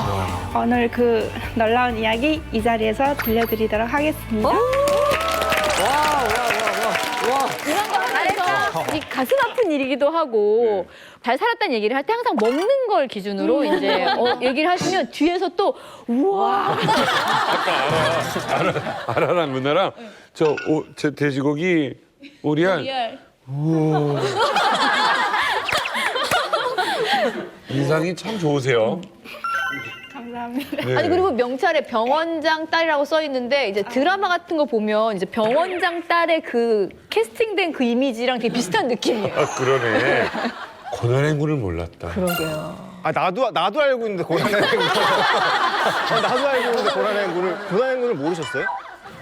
오늘 그 놀라운 이야기 이 자리에서 들려드리도록 하겠습니다. 이런 거 하면서 이 가슴 아픈 일이기도 하고 잘 살았다는 얘기를 할 때 항상 먹는 걸 기준으로 이제 얘기를 하시면 뒤에서 또 우와. 아라랑 누나랑 저 돼지고기 오리알. 우와. 인상이 참 좋으세요. 감사합니다. 네. 아니 그리고 명찰에 병원장 딸이라고 써 있는데 이제 드라마 같은 거 보면 이제 병원장 딸의 그 캐스팅된 그 이미지랑 되게 비슷한 느낌이에요. 아, 그러네. 고난행군을 몰랐다. 그러게요. 아 나도 알고 있는데 고난행군. 나도 알고 있는데 고난행군을 모르셨어요?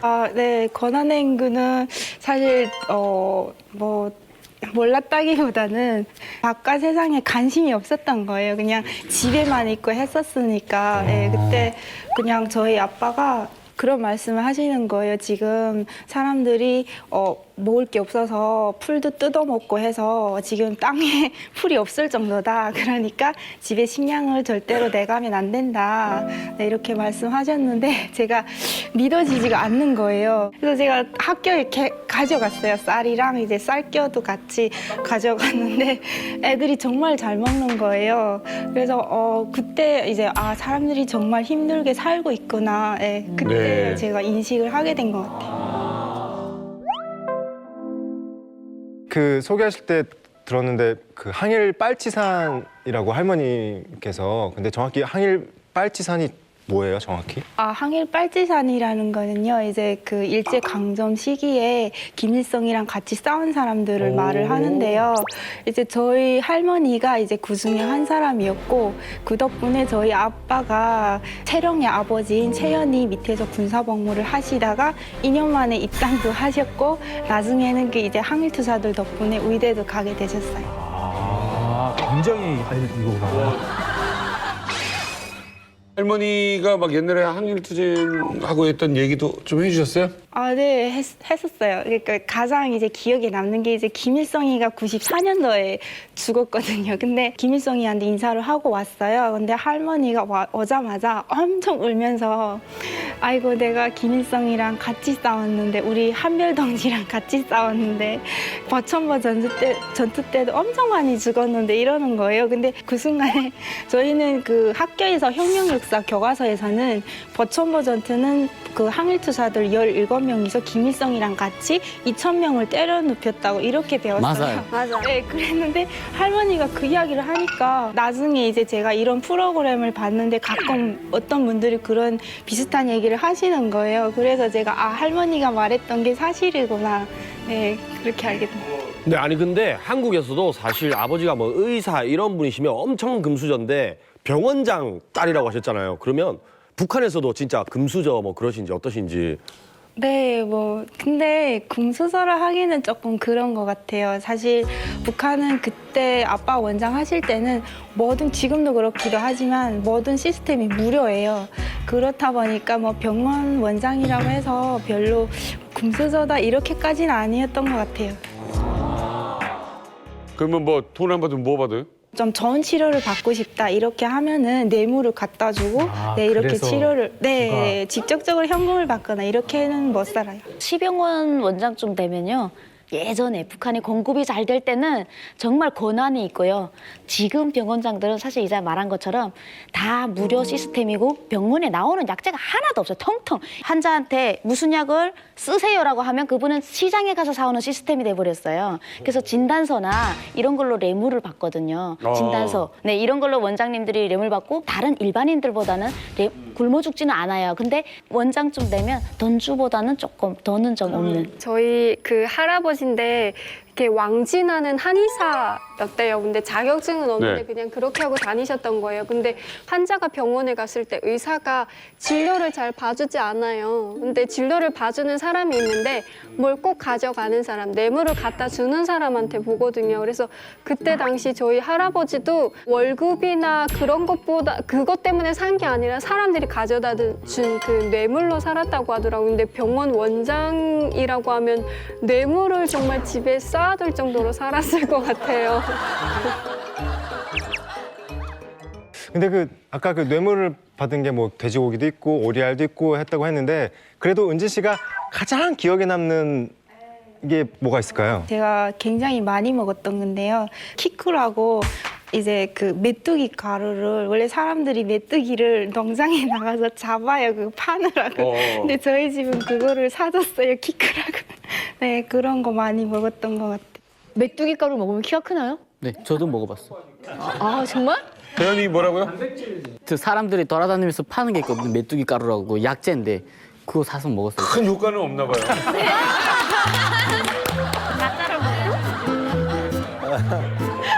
아, 네. 권한행군은 사실 뭐 몰랐다기보다는 바깥 세상에 관심이 없었던 거예요. 그냥 집에만 있고 했었으니까. 네, 그때 그냥 저희 아빠가 그런 말씀을 하시는 거예요. 지금 사람들이 먹을 게 없어서 풀도 뜯어먹고 해서 지금 땅에 풀이 없을 정도다. 그러니까 집에 식량을 절대로 내가면 안 된다. 네, 이렇게 말씀하셨는데 제가 믿어지지가 않는 거예요. 그래서 제가 학교에 가져갔어요. 쌀이랑 이제 쌀겨도 같이 가져갔는데 애들이 정말 잘 먹는 거예요. 그래서 그때 이제 사람들이 정말 힘들게 살고 있구나. 네, 그때 네. 제가 인식을 하게 된 것 같아요. 그 소개하실 때 들었는데 그 항일 빨치산이라고 할머니께서 근데 정확히 항일 빨치산이 뭐예요, 정확히? 항일 빨치산이라는 거는요, 이제 그 일제 강점 시기에 김일성이랑 같이 싸운 사람들을 말을 하는데요. 이제 저희 할머니가 이제 그 중에 한 사람이었고, 그 덕분에 저희 아빠가 채령의 아버지인 채연이 밑에서 군사복무를 하시다가 2년 만에 입당도 하셨고, 나중에는 그 이제 항일투사들 덕분에 의대도 가게 되셨어요. 굉장히 이거구나. 할머니가 막 옛날에 항일투쟁하고 했던 얘기도 좀 해주셨어요? 네, 했었어요. 그러니까 가장 이제 기억에 남는 게 이제 김일성이가 94년도에 죽었거든요. 근데 김일성이한테 인사를 하고 왔어요. 근데 할머니가 오자마자 엄청 울면서 아이고 내가 김일성이랑 같이 싸웠는데 우리 한별동지랑 같이 싸웠는데 버천버 전투 때도 엄청 많이 죽었는데 이러는 거예요. 근데 그 순간에 저희는 그 학교에서 혁명역사 교과서에서는 버천버 전투는 그 항일투사들 17명이서 김일성이랑 같이 2,000명을 때려 눕혔다고 이렇게 배웠어요. 맞아요. 네, 그랬는데 할머니가 그 이야기를 하니까 나중에 이제 제가 이런 프로그램을 봤는데 가끔 어떤 분들이 그런 비슷한 얘기를 하시는 거예요. 그래서 제가 할머니가 말했던 게 사실이구나. 네, 그렇게 알게 됐어요. 네, 아니 근데 한국에서도 사실 아버지가 뭐 의사 이런 분이시면 엄청 금수저인데 병원장 딸이라고 하셨잖아요. 그러면 북한에서도 진짜 금수저 뭐 그러신지 어떠신지. 네, 근데 금수저를 하기는 조금 그런 것 같아요. 사실 북한은 그때 아빠 원장 하실 때는 지금도 그렇기도 하지만 모든 시스템이 무료예요. 그렇다 보니까 뭐 병원 원장이라고 해서 별로 금수저다 이렇게까지는 아니었던 것 같아요. 그러면 뭐 돈 안 받으면 뭐 받아요? 좀 좋은 치료를 받고 싶다 이렇게 하면은 뇌물을 갖다 주고 이렇게 치료를 직접적으로 현금을 받거나 이렇게는 못 살아요. 시병원 원장쯤 되면요. 예전에 북한이 공급이 잘 될 때는 정말 권한이 있고요. 지금 병원장들은 사실 이제 말한 것처럼 다 무료 시스템이고 병원에 나오는 약제가 하나도 없어요. 텅텅. 환자한테 무슨 약을 쓰세요라고 하면 그분은 시장에 가서 사오는 시스템이 돼버렸어요. 그래서 진단서나 이런 걸로 뇌물을 받거든요. 진단서. 네, 이런 걸로 원장님들이 뇌물 받고 다른 일반인들보다는 굶어 죽지는 않아요. 근데 원장쯤 되면 돈주보다는 조금 돈은 좀 없는. 저희 그 할아버지인데 이렇게 왕진하는 한의사였대요. 근데 자격증은 없는데 그냥 그렇게 하고 다니셨던 거예요. 근데 환자가 병원에 갔을 때 의사가 진료를 잘 봐주지 않아요. 근데 진료를 봐주는 사람이 있는데 뭘 꼭 가져가는 사람, 뇌물을 갖다 주는 사람한테 보거든요. 그래서 그때 당시 저희 할아버지도 월급이나 그런 것보다 그것 때문에 산 게 아니라 사람들이 가져다 준 그 뇌물로 살았다고 하더라고요. 근데 병원 원장이라고 하면 뇌물을 정말 집에 쌓아둘 정도로 살았을 것 같아요. 근데 아까 뇌물을 받은 게 뭐 돼지고기도 있고 오리알도 있고 했다고 했는데 그래도 은진 씨가 가장 기억에 남는 게 뭐가 있을까요? 제가 굉장히 많이 먹었던 건데요. 키쿠라고 이제 그 메뚜기 가루를 원래 사람들이 메뚜기를 농장에 나가서 잡아요. 그거 파느라고. 근데 저희 집은 그거를 사줬어요. 키쿠라고. 네, 그런 거 많이 먹었던 것 같아요. 메뚜기 가루 먹으면 키가 크나요? 네, 저도 먹어봤어요. 정말? 대현이 뭐라고요? 저 사람들이 돌아다니면서 파는 게 있거든요. 메뚜기 가루라고 약재인데 그거 사서 먹었어요. 큰 효과는 없나 봐요.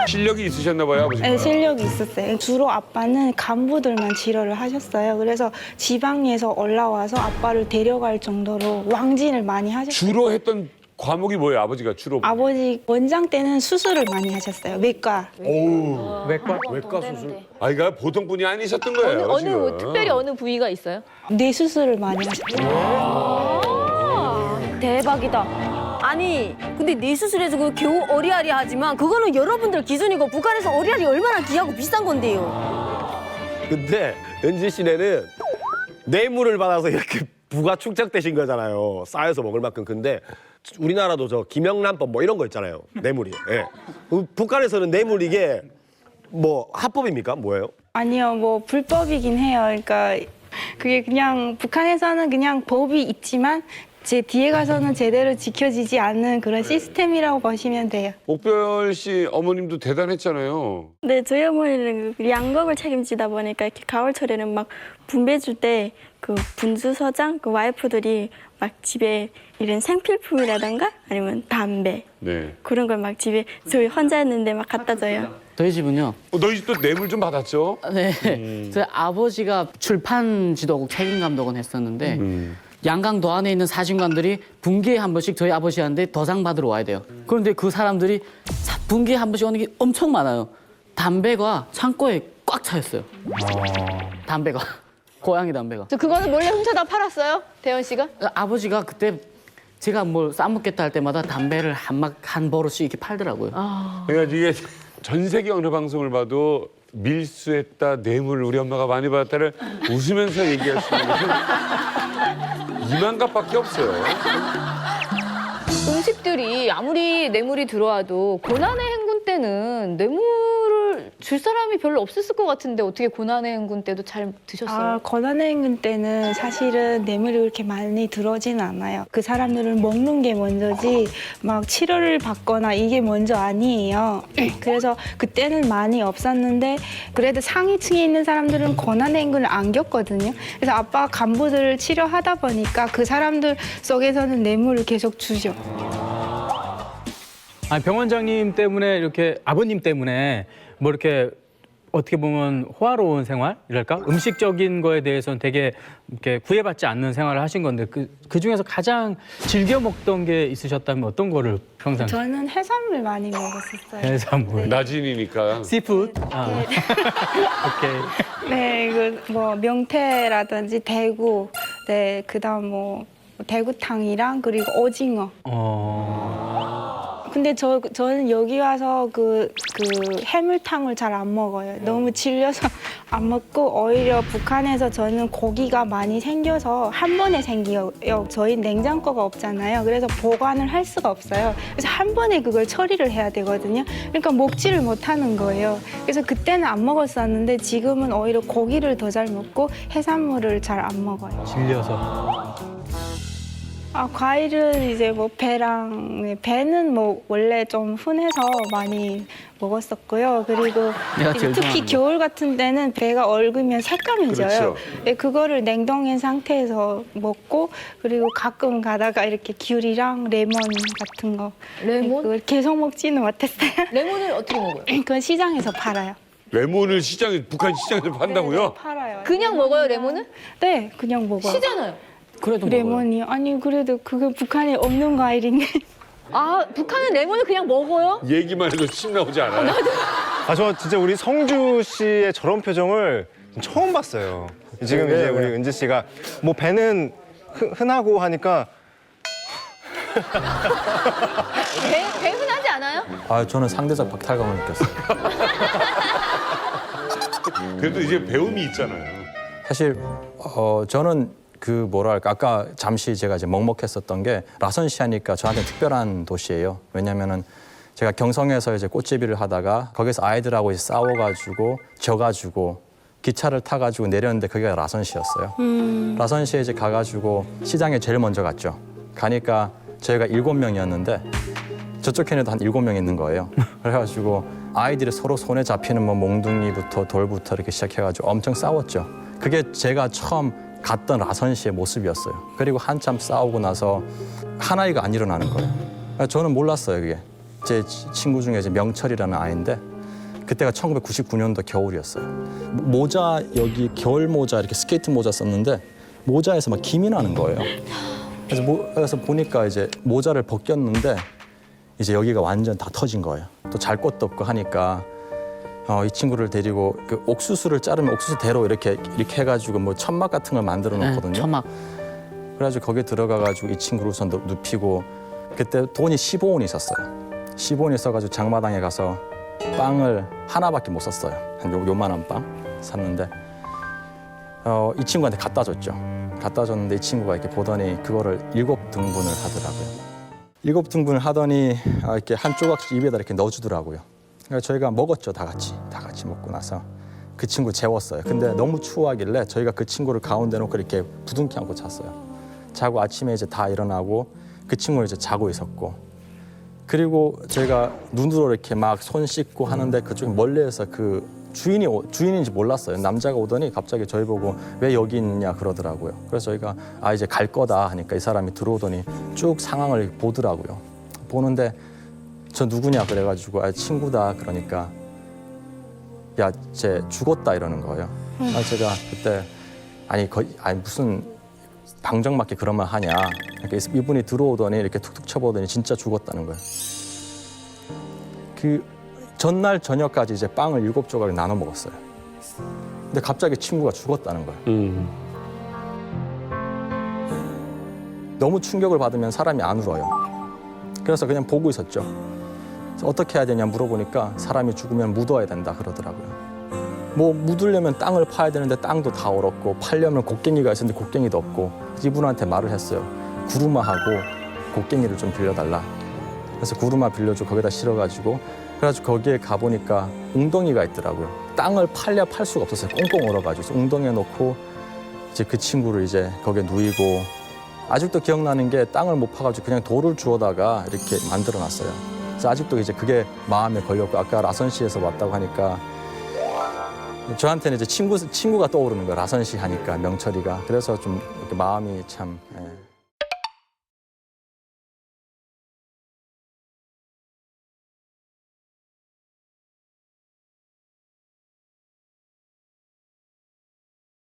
실력이 있으셨나 봐요, 아버지가. 네, 실력이 있었어요. 주로 아빠는 간부들만 치료를 하셨어요. 그래서 지방에서 올라와서 아빠를 데려갈 정도로 왕진을 많이 하셨어요. 주로 했던 과목이 뭐예요, 아버지가 주로? 아버지 원장 때는 수술을 많이 하셨어요. 외과. 오, 외과 수술. 그러니까 보통 분이 아니셨던 거예요. 지금. 특별히 어느 부위가 있어요? 뇌 수술을 많이 하셨어요. 대박이다. 아니 근데 뇌 수술해서 그 겨우 어리아리하지만 그거는 여러분들 기준이고 북한에서 어리아리 얼마나 귀하고 비싼 건데요. 근데 은진 씨네는 뇌물을 받아서 이렇게 부가 축적되신 거잖아요. 쌓여서 먹을 만큼. 근데 우리나라도 저 김영란법 뭐 이런 거 있잖아요. 뇌물이. 예. 북한에서는 뇌물 이게 뭐 합법입니까? 뭐예요? 아니요, 뭐 불법이긴 해요. 그러니까 그게 그냥 북한에서는 그냥 법이 있지만 제 뒤에 가서는 제대로 지켜지지 않는 그런 시스템이라고 보시면 돼요. 옥별 씨 어머님도 대단했잖아요. 네, 저희 어머니는 그 양곡을 책임지다 보니까 이렇게 가을철에는 막 분배 줄 때 그 분주서장 그 와이프들이 막 집에 이런 생필품이라던가 아니면 담배 네. 그런 걸 막 집에 저희 혼자였는데 막 갖다 줘요. 저희 집은요. 너희 집도 뇌물 좀 받았죠? 네. 저희 아버지가 출판 지도국 책임 감독은 했었는데 양강도 안에 있는 사진관들이 분기에 한 번씩 저희 아버지한테 도장 받으러 와야 돼요. 그런데 그 사람들이 분기에 한 번씩 오는 게 엄청 많아요. 담배가 창고에 꽉 차 있어요. 담배가. 고양이 담배가. 저 그거는 몰래 훔쳐다 팔았어요? 대현 씨가? 아버지가 그때 제가 뭘 싸먹겠다 할 때마다 담배를 한 버릇씩 이렇게 팔더라고요. 그러니까 이게 전 세계 어느 방송을 봐도 밀수했다, 뇌물 우리 엄마가 많이 받았다를 웃으면서 얘기할 수 있는 것은 이만갑밖에 없어요. 음식들이 아무리 뇌물이 들어와도 고난의 행군 때는 뇌물을 줄 사람이 별로 없었을 것 같은데 어떻게 고난의 행군 때도 잘 드셨어요? 고난의 행군 때는 사실은 뇌물이 그렇게 많이 들어오지는 않아요. 그 사람들은 먹는 게 먼저지 막 치료를 받거나 이게 먼저 아니에요. 그래서 그때는 많이 없었는데 그래도 상위층에 있는 사람들은 고난의 행군을 안 겪거든요. 그래서 아빠가 간부들을 치료하다 보니까 그 사람들 속에서는 뇌물을 계속 주죠. 아니, 병원장님 때문에 이렇게 아버님 때문에 뭐 이렇게 어떻게 보면 호화로운 생활이랄까? 음식적인 거에 대해서는 되게 이렇게 구애받지 않는 생활을 하신 건데 그 중에서 가장 즐겨 먹던 게 있으셨다면 어떤 거를 평상? 저는 해산물 많이 먹었었어요. 해산물. 낮이니까. 씨푸드. 오케이. 네, 뭐 명태라든지 대구, 네, 그다음 뭐 대구탕이랑 그리고 오징어. 근데 저는 여기 와서 그 해물탕을 잘 안 먹어요. 너무 질려서 안 먹고 오히려 북한에서 저는 고기가 많이 생겨서 한 번에 생겨요. 저희 냉장고가 없잖아요. 그래서 보관을 할 수가 없어요. 그래서 한 번에 그걸 처리를 해야 되거든요. 그러니까 먹지를 못하는 거예요. 그래서 그때는 안 먹었었는데 지금은 오히려 고기를 더 잘 먹고 해산물을 잘 안 먹어요. 질려서. 과일은 이제 뭐 배는 뭐 원래 좀 흔해서 많이 먹었었고요. 그리고 내가 이제 제일 특히 좋아하는 겨울 같은 때는 배가 얼으면 새까매져요. 그렇죠. 네, 그거를 냉동인 상태에서 먹고 그리고 가끔 가다가 이렇게 귤이랑 레몬 같은 거. 레몬? 그걸 계속 먹지는 못했어요. 레몬을 어떻게 먹어요? 그건 시장에서 팔아요. 레몬을 북한 시장에서 판다고요? 네, 팔아요. 그냥 먹어요, 레몬을? 네, 그냥 먹어요. 시잖아요. 그래도 레몬이 아니 그래도 그게 북한에 없는 과일인데. 북한은 레몬을 그냥 먹어요? 얘기만 해도 침 나오지 않아요? 저 진짜 우리 성주 씨의 저런 표정을 처음 봤어요. 지금 이제 우리 은지 씨가 뭐 배는 흔하고 하니까 배 흔하지 않아요? 저는 상대적 박탈감을 느꼈어요. 그래도 이제 배움이 있잖아요. 사실 저는 뭐랄까 아까 잠시 제가 이제 먹먹했었던 게 라선시 하니까 저한테 특별한 도시예요. 왜냐면은 제가 경성에서 이제 꽃제비를 하다가 거기서 아이들하고 이제 싸워가지고 져가지고 기차를 타가지고 내렸는데 거기가 라선시였어요. 라선시에 이제 가가지고 시장에 제일 먼저 갔죠. 가니까 저희가 7명이었는데 저쪽 편에도 한 7명 있는 거예요. 그래가지고 아이들이 서로 손에 잡히는 뭐 몽둥이부터 돌부터 이렇게 시작해가지고 엄청 싸웠죠. 그게 제가 처음 갔던 라선시의 모습이었어요. 그리고 한참 싸우고 나서 하나이가 안 일어나는 거예요. 저는 몰랐어요, 그게. 제 친구 중에 이제 명철이라는 아이인데 그때가 1999년도 겨울이었어요. 모자 여기 겨울 모자 이렇게 스케이트 모자 썼는데 모자에서 막 김이 나는 거예요. 그래서 보니까 이제 모자를 벗겼는데 이제 여기가 완전 다 터진 거예요. 또 잘 것도 없고 하니까 이 친구를 데리고 그 옥수수를 자르면 옥수수대로 이렇게 해가지고 뭐 천막 같은 걸 만들어 놓거든요. 천막. 그래가지고 거기 들어가가지고 이 친구를 우선 눕히고 그때 돈이 15원 있었어요. 15원 있어가지고 장마당에 가서 빵을 하나밖에 못 샀어요. 한 요만한 빵 샀는데 이 친구한테 갖다 줬죠. 갖다 줬는데 이 친구가 이렇게 보더니 그거를 7등분을 하더라고요. 7등분을 하더니 이렇게 한 조각씩 입에다 이렇게 넣어주더라고요. 그러니까 저희가 먹었죠, 다 같이 먹고 나서 그 친구 재웠어요. 근데 너무 추워하길래 저희가 그 친구를 가운데 놓고 이렇게 부둥켜 안고 잤어요. 자고 아침에 이제 다 일어나고 그 친구는 이제 자고 있었고 그리고 제가 눈으로 이렇게 막 손 씻고 하는데 그쪽에 멀리에서 그 주인인지 몰랐어요. 남자가 오더니 갑자기 저희 보고 왜 여기 있냐 그러더라고요. 그래서 저희가 이제 갈 거다 하니까 이 사람이 들어오더니 쭉 상황을 보더라고요. 보는데 저 누구냐 그래가지고 친구다 그러니까 야, 쟤 죽었다 이러는 거예요. 제가 그때 아니 무슨 방정맞게 그런 말 하냐. 그러니까 이분이 들어오더니 이렇게 툭툭 쳐보더니 진짜 죽었다는 거예요. 그 전날 저녁까지 이제 빵을 7조각을 나눠 먹었어요. 근데 갑자기 친구가 죽었다는 거예요. 너무 충격을 받으면 사람이 안 울어요. 그래서 그냥 보고 있었죠. 어떻게 해야 되냐 물어보니까 사람이 죽으면 묻어야 된다 그러더라고요. 뭐 묻으려면 땅을 파야 되는데 땅도 다 얼었고 팔려면 곡괭이가 있었는데 곡괭이도 없고 이분한테 말을 했어요. 구루마하고 곡괭이를 좀 빌려달라. 그래서 구루마 빌려주고 거기다 실어가지고 그래가지고 거기에 가보니까 웅덩이가 있더라고요. 땅을 팔려 팔 수가 없었어요. 꽁꽁 얼어가지고 웅덩이에 놓고 이제 그 친구를 이제 거기에 누이고 아직도 기억나는 게 땅을 못 파가지고 그냥 돌을 주워다가 이렇게 만들어놨어요. 그래서 아직도 이제 그게 마음에 걸렸고 아까 라선시에서 왔다고 하니까 저한테는 이제 친구가 떠오르는 거예요. 라선시 하니까 명철이가. 그래서 좀 이렇게 마음이 참.